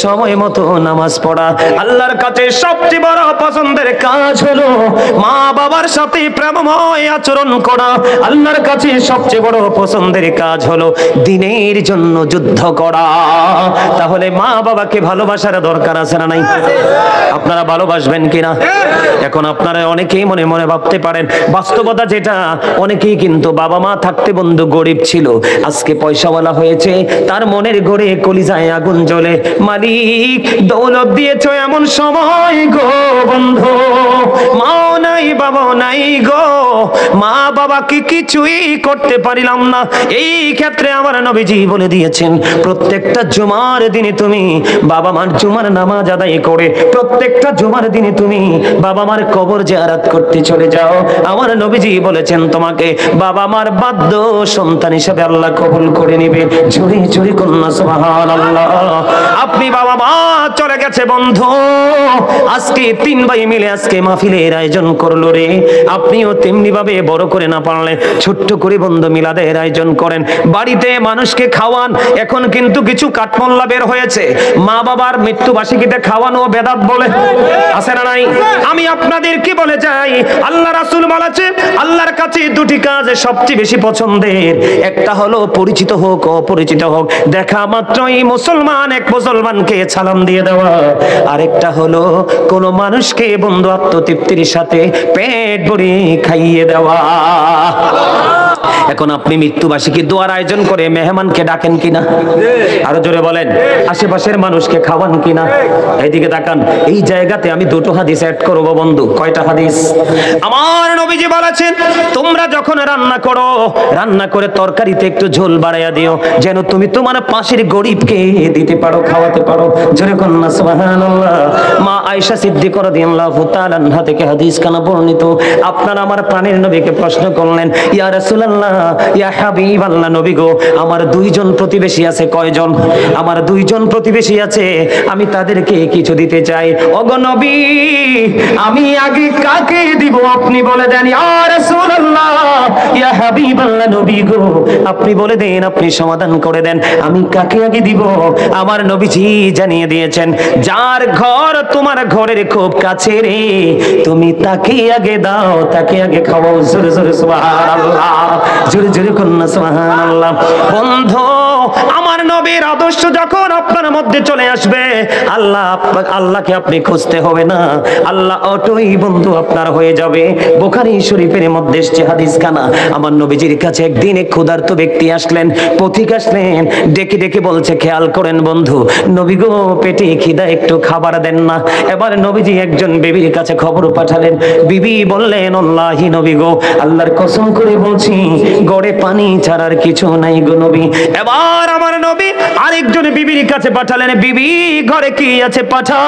A: সময় মতো নামাজ পড়া। আল্লাহর কাছে সবচেয়ে বড় পছন্দের কাজ হলো মা বাবার সাথে প্রেমময় আচরণ করা। আল্লাহর কাছে সবচেয়ে বড় পছন্দের কাজ হলো দ্বীনের জন্য যুদ্ধ করা। তাহলে মা বাবাকে ভালোবাসার দরকার আছে না নাই? আপনারা ভালোবাসবেন কিনা? এখন আপনারা অনেকেই মনে মনে ভাবতে পারেন, বাস্তবতা যেটা, অনেকেই কিন্তু বাবা মা থাকতে বন্ধু গরিব ছিল, আজকে পয়সাওয়ালা হয়েছে, তার মনের ঘরে কলিজায় আগুন জ্বলে, মালিক দৌলত দিয়েছ এমন সময় গো বন্ধু, মাও নাই বাবাও নাই গো, মা বাবাকে কিছুই করতে পারিলাম না। এই ক্ষেত্রে আমার নবীজি বলে দিয়েছেন, প্রত্যেকটা জুমার দিনে তুমি বাবা মার জুমার নামাজ আদায় করে প্রত্যেকটা জুমার দিনে তুমি বাবা মার কবর জিয়ারত করতে চলে যাও। আমার নবীজি বলেছেন, তোমাকে বাবা মার বাধ্য সন্তান হিসেবে আল্লাহ কবুল করে নেবে। জোরে জোরে কন্যা সুবহানাল্লাহ। আপনি বাবা মা চলে গেছে বন্ধু, আজকে 3 ভাই মিলে আজকে মাহফিলের আয়োজন করলো রে, আপনিও তেমনি ভাবে বড় করে না পারলে ছোট্ট করে বন্ধু মিলাদের আয়োজন করেন, বাড়িতে মানুষকে খাওয়ান। এখন কিন্তু কিছু কাঠমোল্লা বের হয়েছে, মা বাবার মৃত্যুবার্ষিকীতে খাওয়ানো বেদাত বলে, আছে না নাই? আমি আপনাদেরকে বলে যাই, আল্লাহ রাসূল বলেছে আল্লাহর কাছে দুটি কাজ সবচেয়ে বেশি পছন্দের। একটা হলো পরিচিত হোক অপরিচিত হোক, দেখা মাত্রই মুসলমান এক মুসলমানকে সালাম দিয়ে দেওয়া। আরেকটা হলো কোন মানুষকে বন্ধু আত্মতৃপ্তির সাথে পেট ভরে খাইয়ে দেওয়া। এখন আপনি মৃত্যুবার্ষিকী দোয়ার আয়োজন করে মেহমানকে ডাকেন কিনা? আরো জোরে বলেন। আশেপাশের মানুষকে খাওয়ান কিনা? এইদিকে তাকান। এই জায়গাতে আমি দুটো হাদিস অ্যাড করব বন্ধু। কয়টা হাদিস? আমার নবীজি বলেছেন, তোমরা যখন রান্না করো, রান্না করে তরকারিতে একটু ঝোল বাড়াইয়া দিও, যেন তুমি তোমার পাশের গরিবকে দিতে পারো, খাওয়াতে পারো। জোরে কোন না সুবহানাল্লাহ। মা আয়েশা সিদ্দিকা রাদিয়াল্লাহু তাআলা আনহা থেকে হাদিস কানা বর্ণিত। আপনারা আমার প্রাণের নবীকে প্রশ্ন করলেন, ইয়া রাসূলুল্লাহ, ইয়া হাবিবাল্লাহ, নবী গো, আমার দুইজন প্রতিবেশী আছে। কয়জন? আমার দুইজন প্রতিবেশী আছে, আমি তাদেরকে কিছু দিতে চাই। ওগো নবী, আমি আগে কাকে দিব আপনি বলে দেন। ইয়া রাসূলুল্লাহ, ইয়া হাবিবাল্লাহ, নবী গো, আপনি বলে দেন, আপনি সমাধান করে দেন, আমি কাকে আগে দিব। আমার নবীজি জানিয়ে দিয়েছেন, যার ঘর তোমার ঘরের খুব কাছে রে, তুমি তাকে আগে দাও, তাকে আগে খাওয়াও। জোরে জোরে সুবহানাল্লাহ, জোরে জোরে কন্যা সুবহানাল্লাহ। বন্ধু, আমার নবীর আদর্শ যখন আপনার মধ্যে চলে আসবে, আল্লাহকে আপনি খুঁজতে হবে না, আল্লাহ অটোই বন্ধু আপনার হয়ে যাবে। বুখারী শরীফের মধ্যে এসেছে হাদিস খানা। আমার নবীজির কাছে একদিন এক ক্ষুধার্ত ব্যক্তি আসলেন, পথিক আসলেন, ডেকে ডেকে বলছে, খেয়াল করেন বন্ধু, নবী গো, পেটে খিদা, একটু খাবার দেন না। এবার নবীজি একজন বিবির কাছে খবর পাঠালেন। বিবি বললেন, আল্লাহি নবী গো, আল্লাহর কসম করে বলছি, গড়ে পানি ছাড়ার কিছু নাই গো নবী। এবার আমার নবী আরেকজন বিবির কাছে পাঠালেন, বিবি ঘরে কি আছে পাঠাও।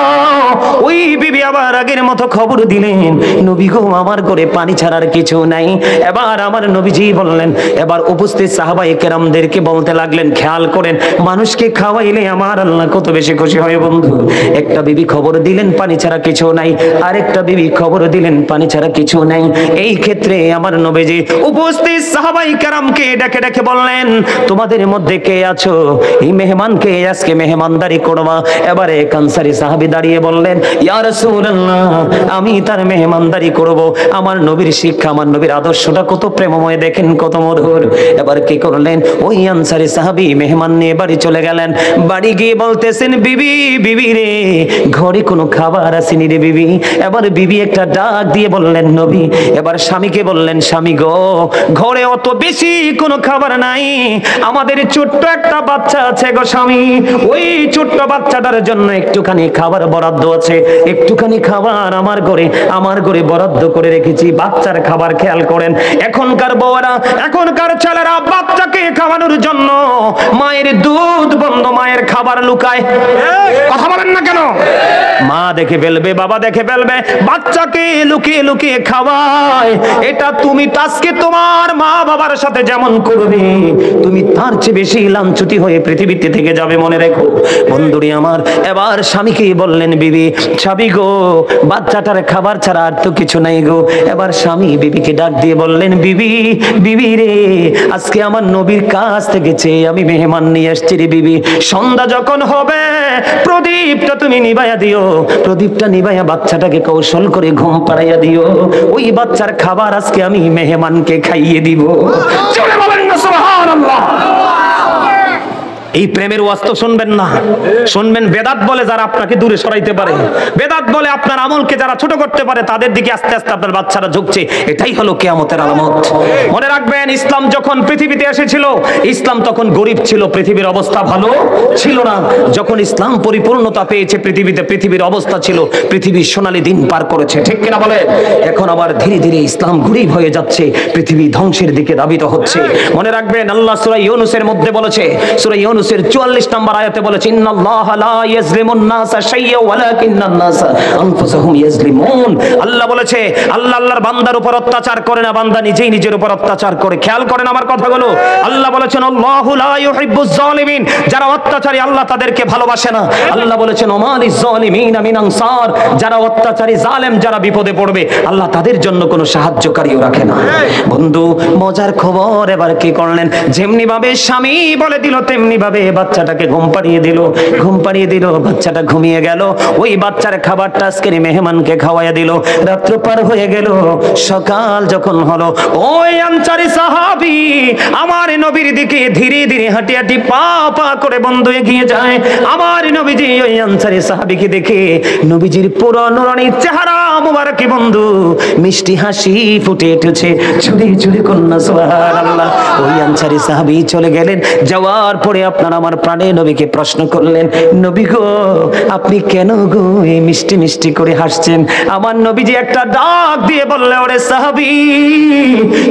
A: ওই বিবি আবার আগের মতো খবর দিলেন, নবী গো, আমার ঘরে পানি ছাড়ার কিছু নাই। এবার আমার নবীজি বললেন, এবার উপস্থিত সাহাবায়ে কেরামদেরকে বলতে লাগলেন, খেয়াল করেন, মানুষকে খাওয়াইলে আমার আল্লাহ কত বেশি খুশি হয় বন্ধু। একটা বিবি খবর দিলেন পানি ছাড়া কিছু নাই, আরেকটা বিবি খবর দিলেন পানি ছাড়া কিছু নাই। এই ক্ষেত্রে আমার নবীজি উপস্থিত সাহাবায়ে কেরামকে ডেকে ডেকে বললেন, তোমাদের মধ্যে কে আছো এই মেহমানকে আজকে মেহমানদারি করবা? এবারে এক আনসারী সাহাবী দাঁড়িয়ে বললেন, ইয়া রাসূলুল্লাহ, আমি তার মেহমানদারি করব। আমার নবীর শিক্ষা, আমার নবীর আদর্শটা কত প্রেমময়, দেখেন কত মধুর। এবার কি করলেন, ওই আনসারী সাহাবী মেহমান নিয়ে বাড়ি চলে গেলেন। বাড়ি গিয়ে বলতেছেন, বিবি, বিবি রে, ঘরে কোনো খাবার আসেনি রে বিবি। এবার বিবি একটা ডাক দিয়ে বললেন, নবী। এবার স্বামীকে বললেন, স্বামী গো, ঘরে অত বেশি কোনো খাবার নাই, আমাদের ছোট্ট একটা বাচ্চা আছে গো স্বামী, ওই ছোট্ট বাচ্চাটার জন্য একটুখানি খাবার বরাদ্দ আছে, একটুখানি খাবার আমার ঘরে বরাদ্দ করে রেখেছি, বাচ্চার খাবার। খেয়াল করেন, এখনকার বউরা, এখনকার ছেলেরা বাচ্চাকে খাওয়ানোর জন্য মায়ের দুধ বন্ধ, মায়ের খাবার লুকায়। কথা বলেন না কেন? মা দেখে ফেলবে, বাবা দেখে ফেলবে, বাচ্চাকে লুকিয়ে লুকিয়ে খাওয়ায়। এটা তুমি আজকে তোমার মা বাবার সাথে যেমন করবে, তুমি তার চেয়ে বেশি লাঞ্ছিত হয়ে পৃথিবীতে থেকে যাবে, মনে রেখো বন্ধুরি আমার। এবার স্বামীকে বললেন, বিবি, স্বামী গো, বাচ্চাটার খাবার ছাড়া আর তো কিছু নাই গো। এবার স্বামী বিবিকে ডাক দিয়ে বললেন, বিবি, বিবি রে, আজকে আমার নবীর কাছ থেকে চেয়ে আমি মেহমান নিয়ে আসছি রে বিবি। সন্ধ্যা যখন হবে প্রদীপটা তুমি নিভাইয়া দিও, প্রদীপটা নিভাইয়া বাচ্চাটাকে কৌশল করে ঘুম পাড়াইয়া দিও। ওই বাচ্চার খাবার আজকে আমি মেহমানকে খাইয়ে দিব। চলে বলেন না সুবহানাল্লাহ। এই প্রেমের ওয়াজ তো শুনবেন না, শুনবেন বেদাত বলে যারা আপনাকে দূরে সরাইতে পারে, বেদাত বলে আপনার আমলকে যারা ছোট করতে পারে, তাদের দিকে আস্তে আস্তে আপনার বাচ্চারা ঝুঁকছে। এটাই হলো কিয়ামতের আলামত। মনে রাখবেন, ইসলাম যখন পৃথিবীতে এসেছিল, ইসলাম তখন গরিব ছিল, পৃথিবীর অবস্থা ভালো ছিল না। যখন ইসলাম পরিপূর্ণতা পেয়েছে পৃথিবীতে, পৃথিবীর অবস্থা ছিল, পৃথিবীর সোনালী দিন পার করেছে, ঠিক কিনা বলে? এখন আবার ধীরে ধীরে ইসলাম গরিব হয়ে যাচ্ছে, পৃথিবী ধ্বংসের দিকে ধাবিত হচ্ছে। মনে রাখবেন, আল্লাহ সূরা ইউনূসের মধ্যে বলেছে, সূরা ইউনূসের 44 নম্বর আয়াতে বলেছে, ইন্নাল্লাহা লা ইয়াজলিমুন নাসা শাইয়্যা ওয়ালাকিন্নান নাসা আনফুসাহুম ইয়াজলিমুন। আল্লাহ বলেছে, আল্লাহ আল্লাহর বান্দার উপর অত্যাচার করে না, বান্দা নিজেই নিজের উপর অত্যাচার করে। খেয়াল করেন আমার কথাগুলো। আল্লাহ বলেছেন, আল্লাহু লা ইউহিব্বুজ জালিমিন, যারা অত্যাচারী আল্লাহ তাদেরকে ভালোবাসে না। আল্লাহ বলেছেন, ওমালিজ জালিমিনা মিন আনসার, যারা অত্যাচারী জালেম, যারা বিপদে পড়বে আল্লাহ তাদের জন্য কোনো সাহায্যকারীও রাখে না। বন্ধু, মজার খবর, এবার কি করলেন, যেমনি ভাবে স্বামী বলে দিল তেমনি ভাবে ভাবে বাচ্চাটাকে ঘুম পাড়িয়ে দিল, বাচ্চাটা ঘুমিয়ে গেল। ওই বাচ্চার খাবারটা আজকের মেহমানকে খাওয়াইয়া দিল। রাত্র পার হয়ে গেল, সকাল যখন হলো, ওই আনসারী সাহাবী আমার নবীর দিকে ধীরে ধীরে হাঁটি হাঁটি পা পা করে বন্ধু এগিয়ে যায়। আমার নবীজি ওই আনসারী সাহাবীকে দেখে নবীজির পুরো নুরানি চেহারা মুবারকে বন্ধু মিষ্টি হাসি ফুটে উঠেছে। চুরি চুরি কন্যা সুবহানাল্লাহ। ওই আনসারী সাহাবী চলে গেলেন। যাওয়ার পরে আপনার আমার প্রাণে নবীকে প্রশ্ন করলেন, নবী গো আপনি কেন গো এই মিষ্টি মিষ্টি করে হাসছেন? আমার নবীজি একটা ডাক দিয়ে বললে, ওরে সাহাবী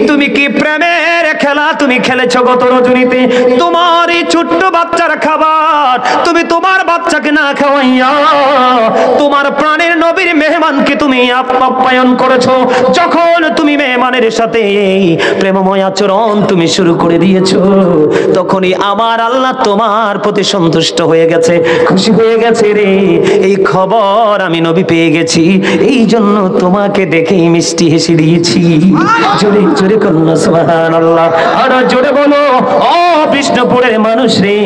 A: তুমি কি প্রেমের খেলা তুমি খেলেছো গত রজনীতে? তোমার এই ছোট্ট বাচ্চার খাবার তুমি তোমার বাচ্চাকে না খাওয়াইয়া তোমার প্রাণের নবীর মেহমানকে তুমি আপ্যায়ন করেছো। যখন তুমি মেহমানের সাথে এই প্রেমময় আচরণ তুমি শুরু করে দিয়েছো, তখনই আমার আল্লাহ তোমার প্রতি সন্তুষ্ট হয়ে গেছে, খুশি হয়ে গেছে রে। এই খবর আমি নবী পেয়ে গেছি, এই জন্য তোমাকে দেখেই মিষ্টি হেসে দিয়েছি। জোরে জোরে কন্যা সুবহানাল্লাহ। আর জোরে বলো ও বিষ্ণুপুরের মানুষ রে,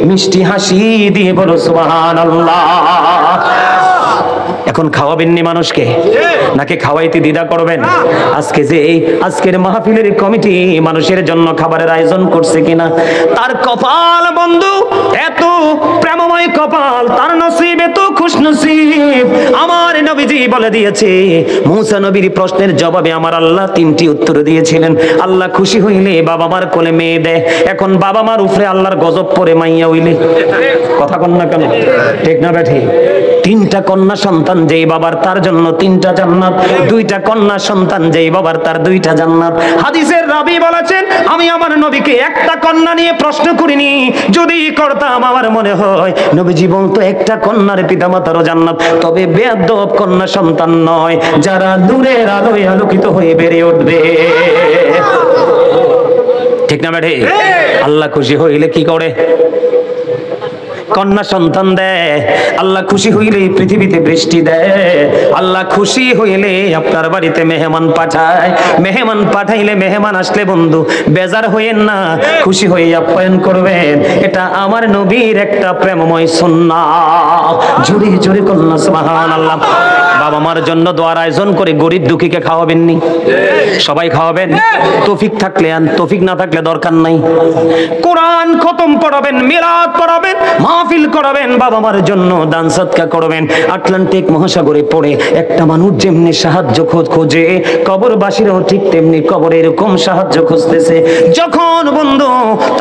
A: মিষ্টি হাসি দিয়ে বলো সুবহানাল্লাহ। এখন খাওয়াবেননি মানুষকে, নাকি খাওয়াইতে দ্বিধা করবেন? আজকে যে আজকের মাহফিলের কমিটি মানুষের জন্য খাবারের আয়োজন করছে কিনা, তার কপাল বন্ধু এত প্রেমময় কপাল, তার নসিব এত খুশনসিব। আমার নবীজি বলে দিয়েছে, মুসা নবীর প্রশ্নের জবাবে আমার আল্লাহ 3টি উত্তর দিয়েছিলেন। আল্লাহ খুশি হইলে বাবা মার কোলে মেয়ে দেয়। এখন বাবা মার উপরে আল্লাহর গজব পড়ে মাইয়া হইলে, কথা কন না কেন, ঠিক না ব্যাঠি? 3টা কন্যা সন্তান যেই বাবার তার জন্য 3টা জান্নাত, 2টা কন্যা সন্তান যেই বাবার তার 2টা জান্নাত। হাদিসের রাবী বলেছেন, আমি আমার নবীকে একটা কন্যা নিয়ে প্রশ্ন করিনি, যদি করতাম আমার মনে হয় নবীজি বলতো একটা কন্যার পিতামাতারও জান্নাত। তবে বেয়াদব কন্যা সন্তান নয়, যারা নূরের আলোয় আলোকিত হয়ে বেড়ে উঠবে, ঠিক না বেঠে? আল্লাহ খুশি হইলে কি করে? কন্যা সন্তান দেয়। আল্লাহ খুশি হইলে পৃথিবীতে বৃষ্টি দেয়। আল্লাহ খুশি হইলে আপনার বাড়িতে মেহমান পাঠায়। মেহমান পাঠাইলে, মেহমান আসলে বন্ধু বেজার হইেন না, খুশি হয়ে আপ্যায়ন করবেন। এটা আমার নবীর একটা প্রেমময় সুন্নাহ। জোরে জোরে কন্যা সুবহানাল্লাহ। বাবা মার জন্য দোয়ার আয়োজন করে গরিব দুঃখীকে খাওয়াবেননি? সবাই খাওয়াবেন। তৌফিক থাকলে আন, তৌফিক না থাকলে দরকার নাই। কোরআন খতম পড়াবেন, মিলাদ পড়াবেন, মাহফিল করাবেন, বাবা মার জন্য দান সদকা করবেন। আটলান্টিক মহাসাগরে পড়ে একটা মানুষ যেমনি সাহায্য খোঁজে, কবরবাসীরাও ঠিক তেমনি কবরে এরকম সাহায্য খুঁজতেছে। যখন বন্ধু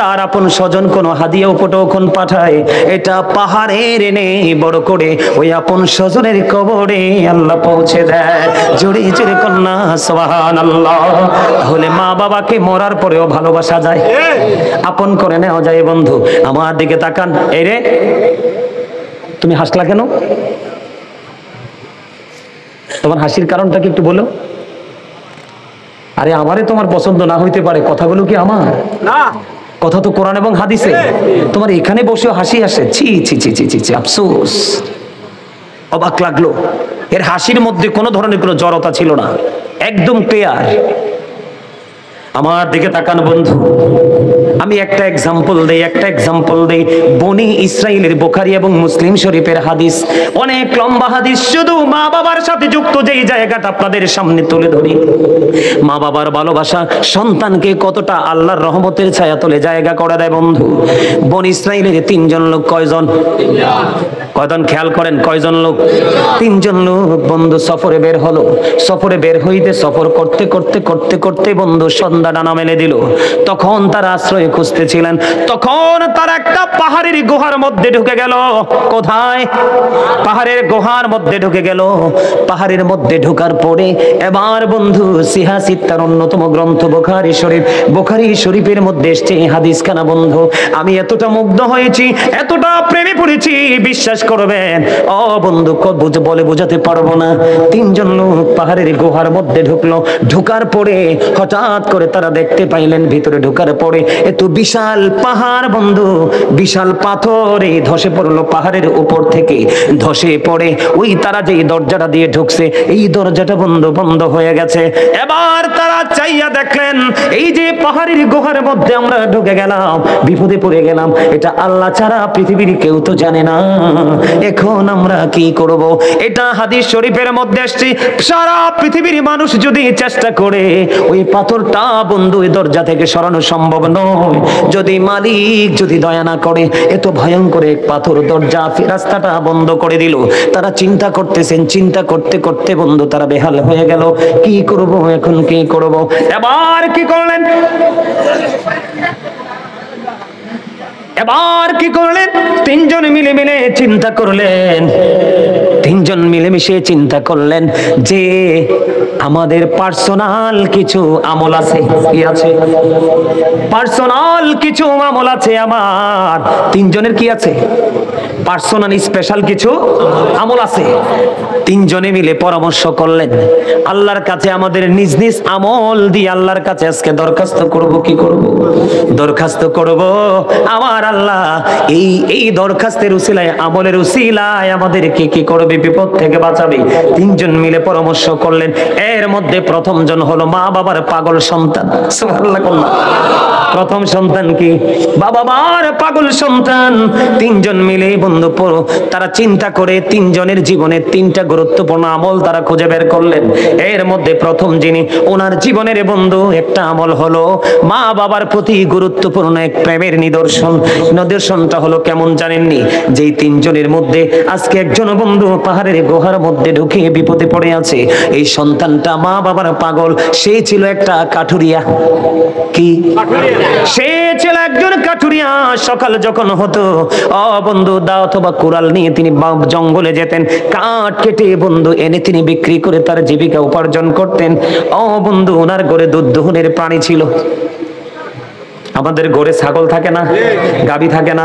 A: তার আপন স্বজন কোনো হাদিয়া উপটোকন পাঠায়, এটা পাহাড়ের এনে বড় করে ওই আপন স্বজনের কবরে আল্লাহ পৌঁছে দেয়। জোরে জোরে কন্যা সুবহানাল্লাহ। তাহলে মা বাবাকে মরার পরেও ভালোবাসা যায়, আপন করে নেওয়া যায়। বন্ধু আমার দিকে তাকান। এই রে, তুমি হাসলা কেন? তোমার হাসির কারণটা কি একটু বলো? আরে আমারে তোমার পছন্দ না হইতে পারে, কথাগুলো কি আমার না? কথা তো কোরআন এবং হাদিসে। তোমার এখানে বসেও হাসি আসে, ছি ছি ছি ছি ছি, আফসোস। অবাক লাগলো, এর হাসির মধ্যে কোনো ধরনের কোনো জড়তা ছিল না, একদম ক্লিয়ার। আমার দিকে তাকান বন্ধু, আমি একটা এক্সাম্পল দেই। বনি ইসরাইলের বুখারী এবং মুসলিম শরীফের হাদিস, অনেক লম্বা হাদিস। শুধু মা বাবার সাথে যুক্ত যেই জায়গাটা আপনাদের সামনে তুলে ধরি। মা বাবার ভালোবাসা সন্তানকে কতটা আল্লাহর রহমতের ছায়া তলে জায়গা করে দেয় বন্ধু। বনি ইসরাইলের 3জন লোক, কয়জন? খেয়াল করেন, কয়জন লোক? 3জন লোক বন্ধু সফরে বের হলো। সফরে বের হইতে সফর করতে করতে করতে করতে বন্ধু সন্ধ্যা ডানা মেলে দিল। তখন তারা আশ্রয় খুঁজতেছিলেন। তখন তারা একটা পাহাড়ের গুহার মধ্যে ঢুকে গেল। কোথায়? পাহাড়ের গুহার মধ্যে ঢুকে গেল। পাহাড়ের মধ্যে ঢোকার পরে এবার বন্ধু সিহাসিত্তার অন্যতম গ্রন্থ বুখারী শরীফ, বুখারী শরীফের মধ্যে এসছে হাদিস খানা বন্ধু। আমি এতটা মুগ্ধ হয়েছি, এতটা প্রেমে পড়েছি, বিশ্বাস করবেন ও বন্ধু বলে বোঝাতে পারবো না। 3জন লোক পাহাড়ের গুহার মধ্যে ঢুকলো। ঢোকার পরে হঠাৎ করে তারা দেখতে পাইলেন ভিতরে ঢোকার পরে এত বিশাল পাহাড় বন্ধু, বিশাল পাথরে ধসে পড়লো পাহাড়ের উপর থেকে, ধসে পড়ে ওই তারা যেই দরজাটা দিয়ে ঢুকছে এই দরজাটা বন্ধ হয়ে গেছে। এবার তারা চাইয়া দেখলেন এই যে পাহাড়ের গুহার মধ্যে আমরা ঢুকে গেলাম, বিপদে পড়ে গেলাম, এটা আল্লাহ ছাড়া পৃথিবীর কেউ তো জানে না, এখন আমরা কি করব? এটা হাদিস শরীফের মধ্যে আসছে, সারা পৃথিবীর মানুষ যদি চেষ্টা করে ওই পাথরটা বন্ধু ওই দরজা থেকে সরানো সম্ভব নয়, যদি মালিক যদি দয়া না করে। এত ভয়ঙ্কর এক পাথর দরজা রাস্তাটা বন্ধ করে দিল। তারা চিন্তা করতেছেন, চিন্তা করতে করতে বন্ধু তারা বেহাল হয়ে গেল, কি করব এখন, কি করব? এবার কি করলেন? এবার কি করলেন? তিনজন মিলে চিন্তা করলেন, তিনজন মিলেমিশে চিন্তা করলেন যে আমাদের পার্সোনাল কিছু আমল আছে। কি আছে? পার্সোনাল কিছু আমল আছে আমার। তিনজনের কি আছে? পার্সোনাল স্পেশাল কিছু আমল আছে। তিনজনে মিলে পরামর্শ করলেন আল্লাহর কাছে আমাদের নিজ নিজ আমল দিয়ে আল্লাহর কাছে আজকে দরখাস্ত করব। কি করব? দরখাস্ত করব আমার আল্লাহ এই দরখাস্তের উসিলায়, আমলের উসিলায় আমাদেরকে কি করবে? বিপদ থেকে বাঁচাবে। তিনজন মিলে পরামর্শ করলেন। এর মধ্যে প্রথম জন হলো মা বাবার পাগল সন্তান। সুবহানাল্লাহ। প্রথম সন্তান কি? বাবা মার পাগল সন্তান। তিনজন মিলে বন্ধু পড়ো তারা চিন্তা করে তিনজনের জীবনে তিনটা গুরুত্বপূর্ণ আমল তারা খুঁজে বের করলেন। এর মধ্যে প্রথম যিনি ওনার জীবনের বন্ধু একটা আমল হলো মা বাবার প্রতি গুরুত্বপূর্ণ এক প্রেমের নিদর্শনটা হলো কেমন জানেননি? যেই তিনজনের মধ্যে আজকে একজন বন্ধু পাহাড়ের গুহার মধ্যে ঢুকে বিপদে পড়ে আছে, এই সন্তানটা মা বাবার পাগল। সে ছিল একটা কাঠুরিয়া। কি? সে ছিল একজন কাঠুরিয়া। সকাল যখন হতো বন্ধু দা অথবা কুড়াল নিয়ে তিনি জঙ্গলে যেতেন, কাঠ কেটে বন্ধু এনে তিনি বিক্রি করে তার জীবিকা উপার্জন করতেন। বন্ধু ওনার ঘরে দুধ দোহনের প্রাণী ছিল। আমাদের ঘরে ছাগল থাকে না, গাভী থাকে না,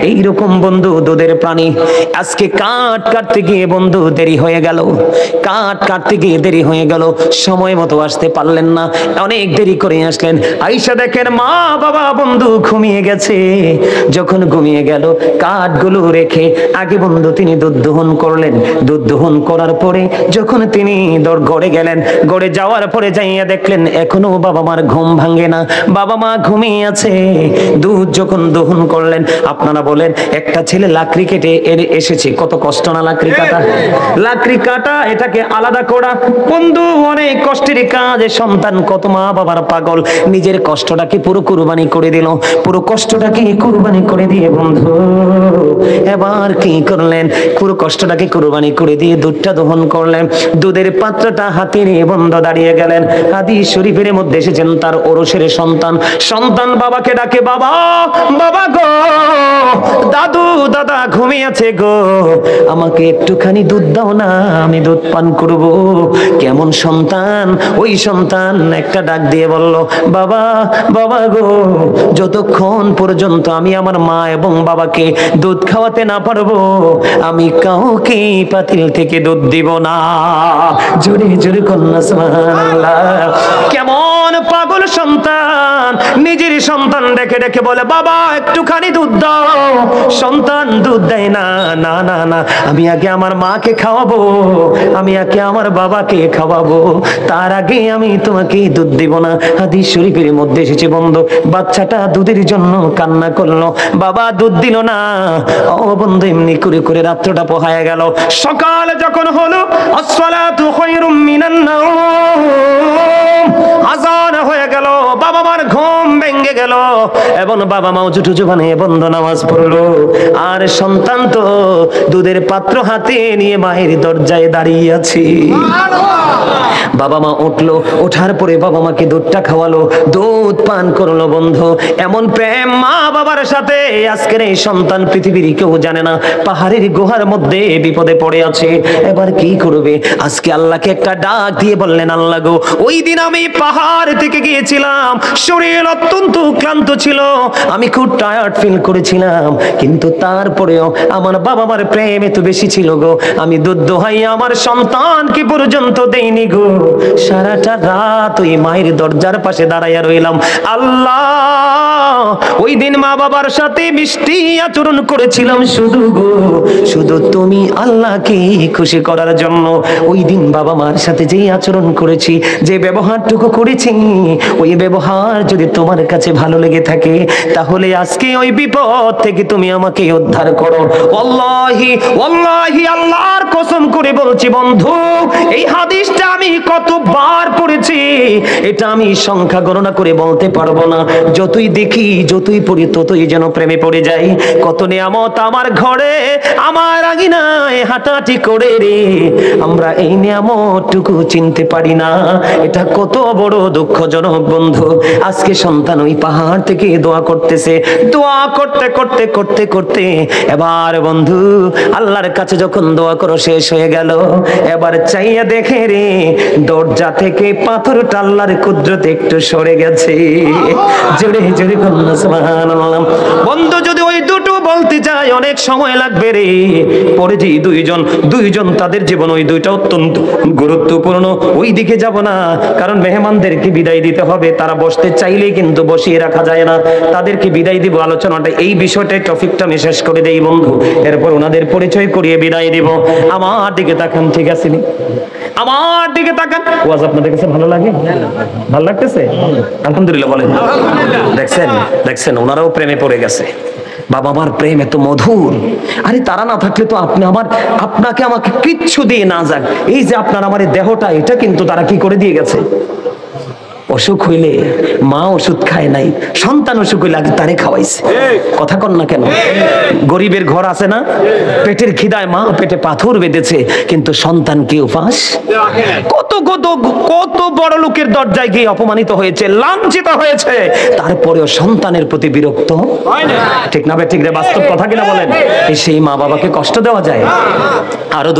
A: এইরকম বন্ধু দুধের প্রাণী। আজকে কাঠ কাটতে গিয়ে বন্ধু দেরি হয়ে গেল, কাঠ কাটতে গিয়ে দেরি হয়ে গেল, সময় মতো আসতে পারলেন না, অনেক দেরি করে আসলেন। আইসা দেখেন মা বাবা বন্ধু ঘুমিয়ে গেছে। যখন ঘুমিয়ে গেল কাঠগুলো রেখে আগে বন্ধু তিনি দুধ দহন করলেন। দুধ দহন করার পরে যখন তিনি ঘরে গেলেন, ঘরে যাওয়ার পরে যাইয়া দেখলেন এখনো বাবা মার ঘুম ভাঙে না, বাবা মা ঘুমিয়ে আছে। দুধ যখন দহন করলেন, আপনারা বলেন একটা ছেলে লাকড়ি কেটে এসেছে, কত কষ্ট না লাকড়ি কাটা? লাকড়ি কাটা এটাকে আলাদা করা বন্ধু অনেক কষ্টের কাজ। সন্তান কত মা বাবার পাগল, নিজের কষ্টটাকে পুরো কুরবানি করে দিল, পুরো কষ্টটাকে কুরবানি করে দিয়ে বন্ধু এবার কি করলেন? পুরো কষ্টটাকে কুরবানি করে দিয়ে দুধটা দহন করলেন। দুধের পাত্রটা হাতে নিয়ে বন্ধু দাঁড়িয়ে গেলেন। হাদিস শরীফের মধ্যে এসেছেন তার ওরসের সন্তান বাবাকে ডাকে, বাবা বাবা গো, দাদু দাদা ঘুমিয়েছে গো, আমাকে একটুখানি দুধ দাও না, আমি দুধ পান করব। কেমন সন্তান? ওই সন্তান একটা ডাক দিয়ে বলল, বাবা বাবা গো, যতক্ষণ পর্যন্ত আমি আমার মা এবং বাবাকে দুধ খাওয়াতে না পারবো আমি কাউকে পাতিল থেকে দুধ দিব না। জোরে জোরে কন্যা সুবহানাল্লাহ। কেমন পাগল সন্তান, নিজের সন্তান ডেকে ডেকে বলে, বাবা একটুখানি দুধ দাও। সন্তান দুধ দেয় না, না না না, আমি আগে আমার মাকে খাওয়াবো, আমি আগে আমার বাবাকে খাওয়াবো, তার আগে আমি তোমাকে দুধ দিব না। হাদিস শরীফের মধ্যে এসেছে বন্ধু, বাচ্চাটা দুধের জন্য কান্না করলো, বাবা দুধ দিল না। বন্ধু এমনি করে করে রাত্রটা পোহায় গেল। সকাল যখন হলো, আসসালাতু খায়রুম মিনান নাওম, আযান হয়ে গেল, বাবা মার ঘুম ভেঙে গেল এবং বাবা মাও জুটু জুবানে বন্ধ নামাজ পড়লো। আর সন্তান তো দুধের পাত্র হাতে নিয়ে মায়ের দরজায় দাঁড়িয়ে আছে। বাবা মা উঠলো, ওঠার পরে বাবা মাকে দুধটা খাওয়ালো, দুধ পান করলো। বন্ধু এমন প্রেম মা বাবার সাথে আজকের এই সন্তান পৃথিবীর কেউ জানে না। পাহাড়ের গুহার মধ্যে বিপদে পড়ে আছে, এবার কি করবে? আজকে আল্লাহকে একটা ডাক দিয়ে বললেন, আল্লাহ গো, ওই দিন আমি পাহাড় থেকে গিয়েছিলাম, শরীর অত্যন্ত ক্লান্ত ছিল, আমি খুব টায়ার্ড ফিল করেছিলাম, কিন্তু তারপরেও আমার বাবা মার প্রেম এত বেশি ছিল গো, আমি দুধ দোহাই আমার সন্তানকে পর্যন্ত দেইনি গো। সারাটা রাত ওই মায়ের দরজার পাশে দাঁড়াইয়া রইলাম। আল্লাহ, ওই দিন মা বাবার সাথে মিষ্টি আচরণ করেছিলাম শুধু গো, শুধু তুমি আল্লাহকে খুশি করার জন্য। ওই দিন বাবা মার সাথে যেই আচরণ করেছি, যে ব্যবহারটুকু করেছি, ওই ব্যবহার যদি তোমার কাছে ভালো লেগে থাকে, তাহলে আজকে ওই বিপদ থেকে তুমি আমাকে উদ্ধার করো। ওয়াল্লাহি ওয়াল্লাহি, আল্লাহর কসম করে বলছি বন্ধু, এই হাদিসটা আমি কতবার পড়েছি এটা আমি সংখ্যা গণনা করে বলতে পারবো না। যতই দেখি, যতই পড়ি, ততই যেন প্রেমে পড়ে যাই। কত নিয়ামত আমার ঘরে, আমার আঙিনায় হাঁটাহাঁটি করে রে, আমরা এই নিয়ামতটুকু চিনতে পারি না। এটা কত বড় দুঃখজনক বন্ধু। আজকে সন্তান ওই পাহাড় থেকে দোয়া করতেছে, দোয়া করতে করতে করতে করতে এবার বন্ধু আল্লাহর কাছে যখন দোয়া করো শেষ হয়ে গেল, এবার চাইয়া দেখে রে দরজা থেকে পাথরটা আল্লাহর কুদরতে একটু সরে গেছে। জোরে জোরে বলুন সুবহানাল্লাহ। বন্ধু যদি ওই দুটো বলতে যায় অনেক সময় লাগবে রে। পরে যে দুইজন তাদের জীবন ওই দুইটা অত্যন্ত গুরুত্বপূর্ণ। ওই দিকে যাব না, কারণ মেহমানদেরকে বিদায় দিতে হবে। তারা বসতে চাইলেই কিন্তু বসিয়ে রাখা যায় না, তাদেরকে বিদায় দিব। আলোচনাটা এই বিষয়টাই, টপিকটা আমি শেষ করে দেই বন্ধু, এরপর ওনাদের পরিচয় করিয়ে বিদায় দিব। আমার দিকে তাকান, ঠিক আছে নি? আমার দিকে তাকান। ওয়াজ আপনাদের কাছে ভালো লাগে? ভালো লাগতেছে? আলহামদুলিল্লাহ বলেন। দেখছেন ওনারাও প্রেমে পড়ে গেছে। বাবা মার প্রেম এত মধুর। আরে তারা না থাকলে তো আপনাকে আমাকে কিচ্ছু দিয়ে না যাক, এই যে আপনার আমার দেহটা, এটা কিন্তু তারা কি করে দিয়ে গেছে। অসুখ হইলে মা ওষুধ খায় নাই, সন্তান অসুখ হইলে আগে তারে খাওয়াইছে। কথা কন না কেন? গরিবের ঘর আছে না, পেটের খিদায় মা পেটে পাথর বেঁধেছে, কিন্তু সন্তানকে উপাস। কত কত কত বড় লোকের দরজায় গিয়ে অপমানিত হয়েছে, লাঞ্ছিত হয়েছে, তারপরেও সন্তানের প্রতি বিরক্ত হয় না। ঠিক না? ঠিক রে, বাস্তব কথা কিনা বলেন? সেই মা বাবাকে কষ্ট দেওয়া যায়? আরো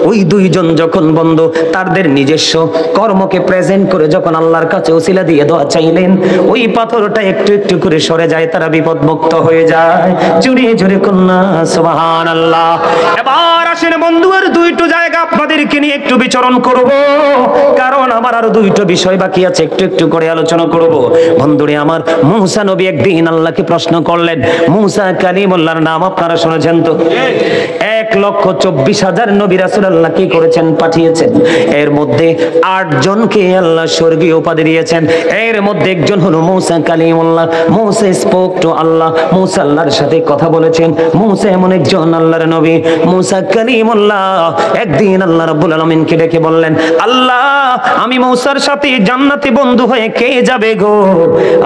A: ওই দুইজন যখন বন্ধু তাদের নিজস্ব কর্মকে প্রেজেন্ট করে যখন আল্লাহর কাছে ওসিলা দিয়ে দোয়া চাইলেন, ওই পাথরটা একটু একটু করে সরে যায়, তারা বিপদ মুক্ত হয়ে যায়। জোরে জোরে কন্যা সুবহানাল্লাহ। এবার আসেন বন্ধু, আর দুইটো জায়গা আপনাদেরকে নিয়ে একটু বিচরণ করব, কারণ আমার আরো দুইটো বিষয় বাকি আছে, একটু একটু করে আলোচনা করব। বন্ধুরে আমার, মূসা নবী একদিন আল্লাহকে প্রশ্ন করলেন। মূসা কালিমুল্লাহর নাম আপনারা শুনেছেন তো? 1,24,000 নবী রাসূল আল্লাহ কি করেছেন? পাঠিয়েছেন। এর মধ্যে 8 জনকে আল্লাহ স্বর্গীয় উপাধি দিয়েছেন। এর মধ্যে একজন হলো মূসা কালিমুল্লাহ। মূসা স্পোক টু আল্লাহ, মূসা আল্লাহর সাথে কথা বলেছেন। মূসা এমন একজন আল্লাহর নবী। মূসা কালিমুল্লাহ একদিন আল্লাহ রাব্বুল আলামিনকে ডেকে বললেন, আল্লাহ, আমি মূসার সাথে জান্নাতে বন্ধু হয়ে কে যাবে গো?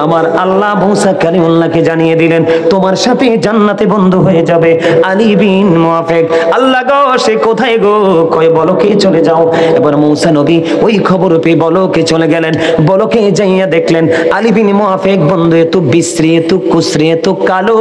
A: আমার আল্লাহ মূসা কালিমুল্লাহকে জানিয়ে দিলেন, তোমার সাথে জান্নাতে বন্ধু হয়ে যাবে আলী বিন মুআফিক। আল্লাহ গো, সে কোথায় গো? কয় বলকে চলে যাও। এবার মূসা নবী ওই খবর পেয়ে বলকে চলে গেলেন। বলকে যাইয়া দেখলেন আলী বিন মুআফিক বন্ধু এত বিশ্রী, এত কুশ্রী, এত কালো।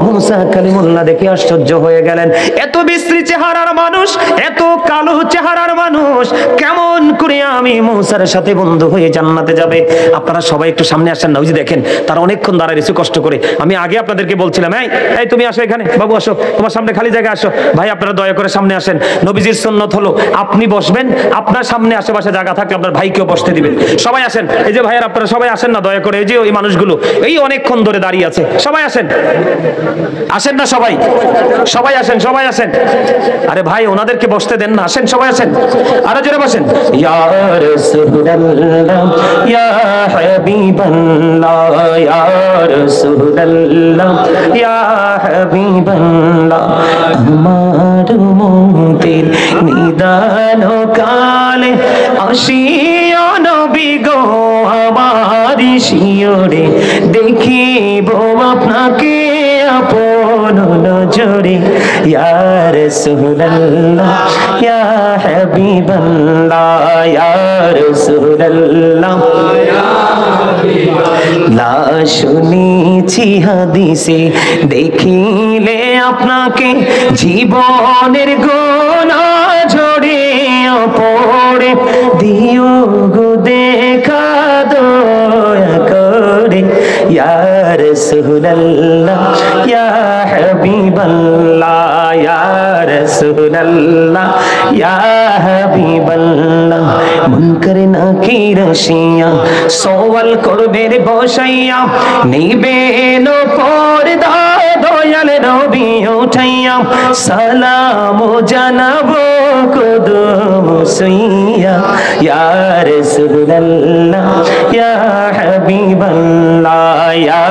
A: মূসা কালিমুল্লাহ দেখে আশ্চর্য হয়ে গেলেন, এত বিশ্রী চেহারার মানুষ, এত কালো চেহারার মানুষ, কেমন করে আমি মূসার সাথে বন্ধু হয়ে জান্নাতে যাবে? আপনারা সবাই একটু সামনে আসেন না, ওই যে দেখেন তারা অনেকক্ষণ দাঁড়ায় রয়েছে কষ্ট করে। আমি আগে আপনাদেরকে বলছিলাম, এই তুমি আসো এখানে, বাবু আসো, তোমার সামনে খালি জায়গা, আসো ভাই, আপনারা দয়া করে সামনে আসেন। নবীজির সুন্নাত হলো আপনি বসবেন, আপনার সামনে আশেপাশে জায়গা থাকলে আপনার ভাইকেও বসতে দিবেন। সবাই আসেন, এই যে ভাইয়ের আপনারা সবাই আসেন না দয়া করে, এই যে ওই মানুষগুলো এই অনেকক্ষণ ধরে দাঁড়িয়ে আছে, সবাই আসেন। আসেন না সবাই? সবাই আসেন, সবাই আসেন। আরে ভাই, ওনাদেরকে বসতে দেন না, আসেন সবাই আসেন, আরো জোরে বসেন। ইয়া রাসূলুল্লাহ, ইয়া হাবিবাল্লাহ, ইয়া রাসূলুল্লাহ, ইয়া হাবিবাল্লাহ, আমার মতের নিদান কালে আসিও নবী গো, আমার শিয়রে দেখিব আপনাকে আপন নজরে। ইয়া রাসূলুল্লাহ, ইয়া হাবিবাল্লাহ, ইয়া রাসূলুল্লাহ, লা শুনেছি হাদিসে দেখিলে আপনাকে জীবনের গোনা ঝরিয়ে পড়ে, দিও গো দেখা দয়া করে। ইয়া রাসূলুল্লাহ, ইয়া হাবিবাল্লাহ, ইয়া রাসূলুল্লাহ, ইয়া হাবিবাল্লাহ, কি রসিয়া সওয়াল করবে রে বসাইয়া নিবেন পর্দা দয়াল নবী উঠাইয়া সালাম জানাবো কদম সুইয়া ইয়া রাসূলুল্লাহ ইয়া হাবিবাল্লাহ ইয়া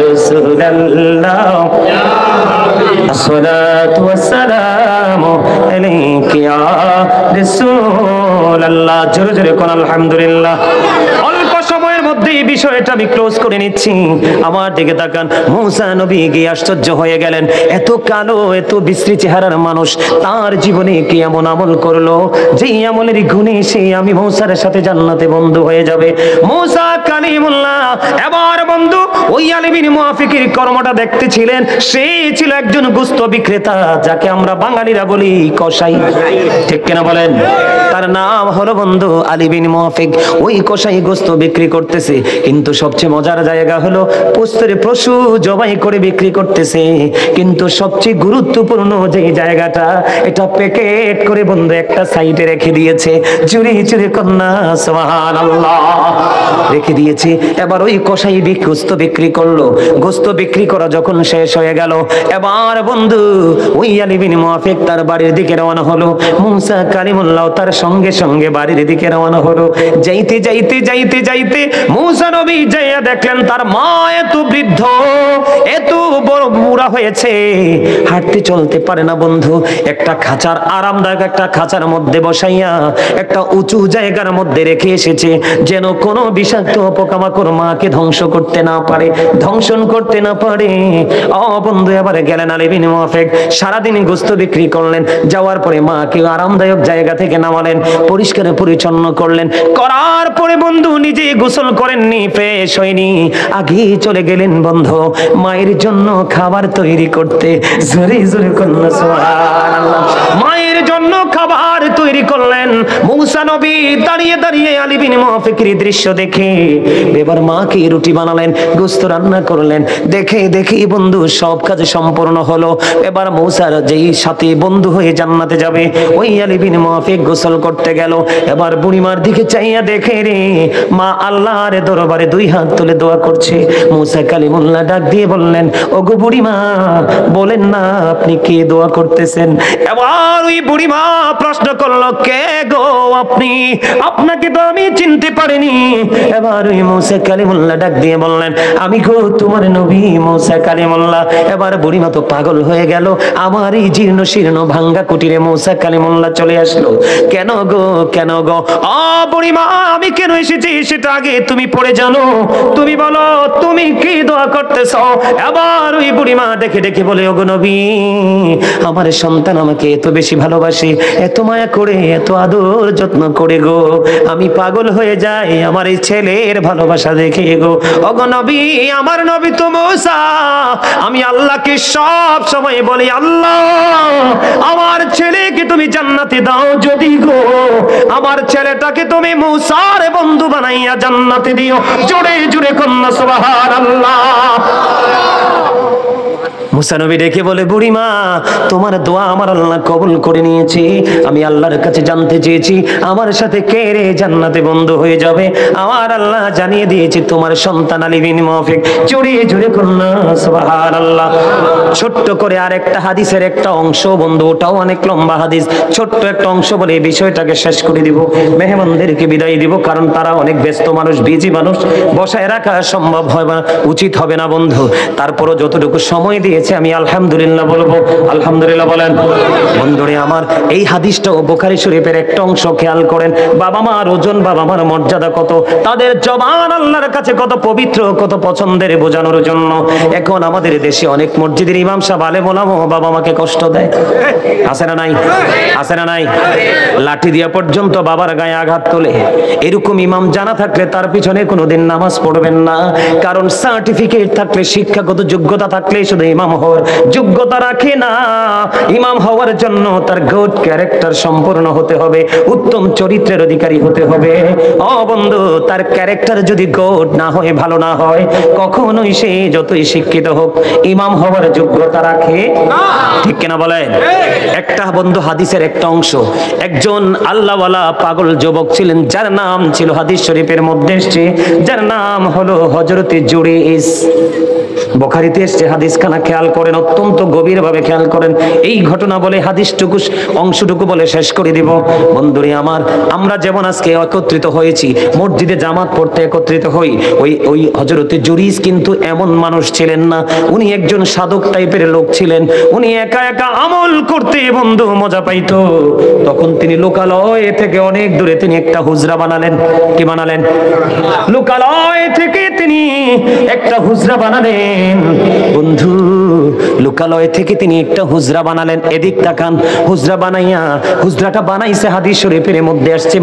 A: রাসূলুল্লাহ আসসালাতু ওয়াসসালামু আলাইকা ইয়া রাসূলুল্লাহ। জোরে জোরে কোন আলহামদুলিল্লাহ। অল্প সময়ের মধ্যে এই বিষয়টা আমি ক্লোজ করে নিচ্ছি। আমার দিকে তাকান, মুসা নবী গিয়ে আশ্চর্য হয়ে গেলেন, এত কালো এত বিশ্রী চেহারার মানুষ তার জীবনে কি এমন আমল করলো যেই আমলের গুণে সে আমি মুসার সাথে জান্নাতে বন্ধু হয়ে যাবে। মুসা কালিমুল্লাহ এবার বন্ধু ওই আলী বিন মুআফিকের কর্মটা দেখতেছিলেন। সে ছিল একজন গোশত বিক্রেতা, যাকে আমরা বাঙালিরা বলি কসাই, ঠিক কিনা বলেন? তার নাম হলো বন্ধু আলী বিন মুআফিক। ওই কসাই গোশত বিক্রি করতেছে, কিন্তু সবচেয়ে মজার জায়গা হলো পোস্তের পশু জবাই করে বিক্রি করতেছে। কিন্তু সবচেয়ে গুরুত্বপূর্ণ যে জায়গাটা, এটা প্যাকেট করে বন্ধু একটা সাইডে রেখে দিয়েছে। চুরি চুরি কন্যা সুবহানাল্লাহ রেখে দিয়েছে। এবার ওই কসাই গোশত বিক্রি করলো। গোশত বিক্রি করা যখন শেষ হয়ে গেল, এবার বন্ধু ওই আলী বিন মুআফিক তার বাড়ির দিকে রওনা হলো। মুসা কালিমুল্লাহ তার সঙ্গে সঙ্গে বাড়ির দিকে রওনা হলো। যাইতে যাইতে যাইতে যাইতে মুসা নবী যাইয়া দেখলেন তার মা এত বৃদ্ধ, এত বড় বুড়া হয়েছে, হাঁটতে চলতে পারে না বন্ধু। একটা খাঁচার আরামদায়ক একটা খাঁচার মধ্যে বসাইয়া একটা উঁচু জায়গার মধ্যে রেখে এসেছে, যেন কোনো বিষাক্ত পোকামাকড় মাকে ধ্বংস করতে না পারে, ধ্বংসন করতে না পারে। ও বন্ধু এবার গেলেন আলী বিন মুআফিক, সারাদিন গোশত বিক্রি করলেন। যাওয়ার পরে মাকে আরামদায়ক জায়গা থেকে নামালেন, পরিষ্কার পরিচ্ছন্ন করলেন। করার পরে বন্ধু নিজে গোসল করেননি, ফ্রেশ হয়নি, আগে চলে গেলেন বন্ধু মায়ের জন্য খাবার তৈরি করতে। জোরে জোরে কন্যা সুবহানাল্লাহ। মায়ের জন্য খাবার তৈরি করলেন। মুসা নবী দাঁড়িয়ে দাঁড়িয়ে আলী বিন মুআফিকের দৃশ্য দেখে এবার মাকে রুটি বানালেন, গোশত রান্না করলেন। দেখে দেখে বন্ধু সব কাজ সম্পূর্ণ হলো। এবার মুসার যেই সাথে বন্ধু হয়ে জান্নাতে যাবে, ওই আলী বিন মুআফিক গোসল করতে গেল। এবার বুড়িমার দিকে চাইয়া দেখে রে মা আল্লাহর দরবারে দুই হাত তুলে দোয়া করছে। মুসা কালিমুল্লাহ ডাক দিয়ে বললেন, ওগো বুড়িমা বলেন না আপনি কে দোয়া করতেছেন? এবার ওই বুড়িমা প্রশ্ন করলো, কে গো আপনি? আপনাকে তো আমি চিনতে পারিনি। এবার ওই মুসা কালিমুল্লাহ ডাক দিয়ে বললেন, আমি গো তোমার নবী মুসা কালিমুল্লাহ। এবার বুড়িমা তো পাগল হয়ে গেল। আমার এই জীর্ণ শীর্ণ ভাঙ্গা কুটিরে মুসা কালিমুল্লাহ চলে আসলো। কেন গো কেন গো? বুড়িমা আমি কেন এসেছি সেটা আগে তুমি পড়ে জানো, তুমি বলো তুমি কি দোয়া করতেছ? এবার ওই বুড়িমা দেখে দেখে বলে, ওগো নবী আমার সন্তান আমাকে এত বেশি ভালোবাসে, এত মায়া করে, এত আদর যত্ন করে গো, আমি পাগল হয়ে যাই আমার এই ছেলের ভালোবাসা দেখে গো। ওগো নবী আমার নবী তো মুসা, আমি আল্লাহকে সব সময় বলি, আল্লাহ আমার ছেলেকে তুমি জান্নাতে দাও যদি গো, আমার ছেলেটাকে তুমি মুসার বন্ধু বানাইয়া জান্নাতে দিও। জোরে জোরে কন্যা সুবহানাল্লাহ। মুসা নবী ডেকে বলে, বুড়িমা তোমার দোয়া আমার আল্লাহ কবুল করে নিয়েছে। আমি আল্লাহর কাছে জানতে চেয়েছি আমার সাথে কে রে জান্নাতে বন্ধু হয়ে যাবে। আমার আল্লাহ জানিয়ে দিয়েছে তোমার সন্তান আলী বিন মুআফিক। জোরে জোরে কন্যা সুবহানাল্লাহ। ছোট্ট করে আর একটা হাদিসের একটা অংশ বন্ধু, ওটাও অনেক লম্বা হাদিস, ছোট্ট একটা অংশ বলে এই বিষয়টাকে শেষ করে দিব। মেহমানদেরকে বিদায় দিব, কারণ তারা অনেক ব্যস্ত মানুষ, বিজি মানুষ, বসায় রাখা সম্ভব হয় না, উচিত হবে না বন্ধু। তারপরও যতটুকু সময় দিয়েছে আমি আলহামদুলিল্লাহ বলবো। আলহামদুলিল্লাহ বলেন। বন্ধুরে আমার এই হাদিসটাও বুখারী শরীফের একটা অংশ, খেয়াল করেন। বাবা মার ওজন, বাবা মার মর্যাদা কত, তাদের জবান আল্লাহর কাছে কত পবিত্র, কত পছন্দের বোঝানোর জন্য। এখন আমাদের দেশে অনেক মসজিদের ইমাম সাহেব আলেম ওলামা বাবা মাকে কষ্ট দেয়, আছে না নাই? আছে না নাই? লাঠি দিয়া পর্যন্ত বাবার গায়ে আঘাত তোলে। এরকম ইমাম জানা থাকলে তার পিছনে কোনোদিন নামাজ পড়বেন না, কারণ সার্টিফিকেট থাকলে, শিক্ষাগত যোগ্যতা থাকলে শুধু ইমাম হওয়ার যোগ্যতা রাখে না। ইমাম হওয়ার জন্য তার গুড ক্যারেক্টার সম্পূর্ণ হতে হবে, উত্তম চরিত্রের অধিকারী হতে হবে। ও বন্ধু, তার ক্যারেক্টার যদি গুড না হয়, ভালো না হয়, কখনোই সে যতই শিক্ষিত হোক ইমাম হওয়ার যোগ্যতা রাখে না। ঠিক কিনা বলেন? একটা বন্ধু হাদিসের একটা অংশ, একজন আল্লাহওয়ালা পাগল যুবক ছিলেন, যার নাম ছিল, হাদিস শরীফের মধ্যে এসেছে, যার নাম হলো হযরতে জুরাইজ। বুখারীতে এসেছে, হাদিস খানা খেয়াল করেন, অত্যন্ত গভীর ভাবে খেয়াল করেন। এই ঘটনা বলে হাদিসটুকু অংশটুকু বলে শেষ করে দিব। বন্ধুরে আমার, আমরা যেমন আজকে একত্রিত হয়েছি, মসজিদে জামাত পড়তে একত্রিত হই, ওই হযরতে জুরাইজ কিন্তু এমন মানুষ ছিলেন না। উনি একজন সাধক টাইপের লোক ছিলেন। উনি একা একা আমল করতে বন্ধু মজা পাইতো। তখন তিনি লোকালয় থেকে অনেক দূরে তিনি একটা হুজরা বানালেন। কি বানালেন? লোকালয় থেকে তিনি একটা হুজরা বানালেন। বন্ধু, লোকালয় থেকে তিনি একটা হুজরা বানালেন। এদিক তাকান, হুজরা বানাইয়া, হুজরাটা বানাইছে হাদিস শরীফের মধ্যে আসছে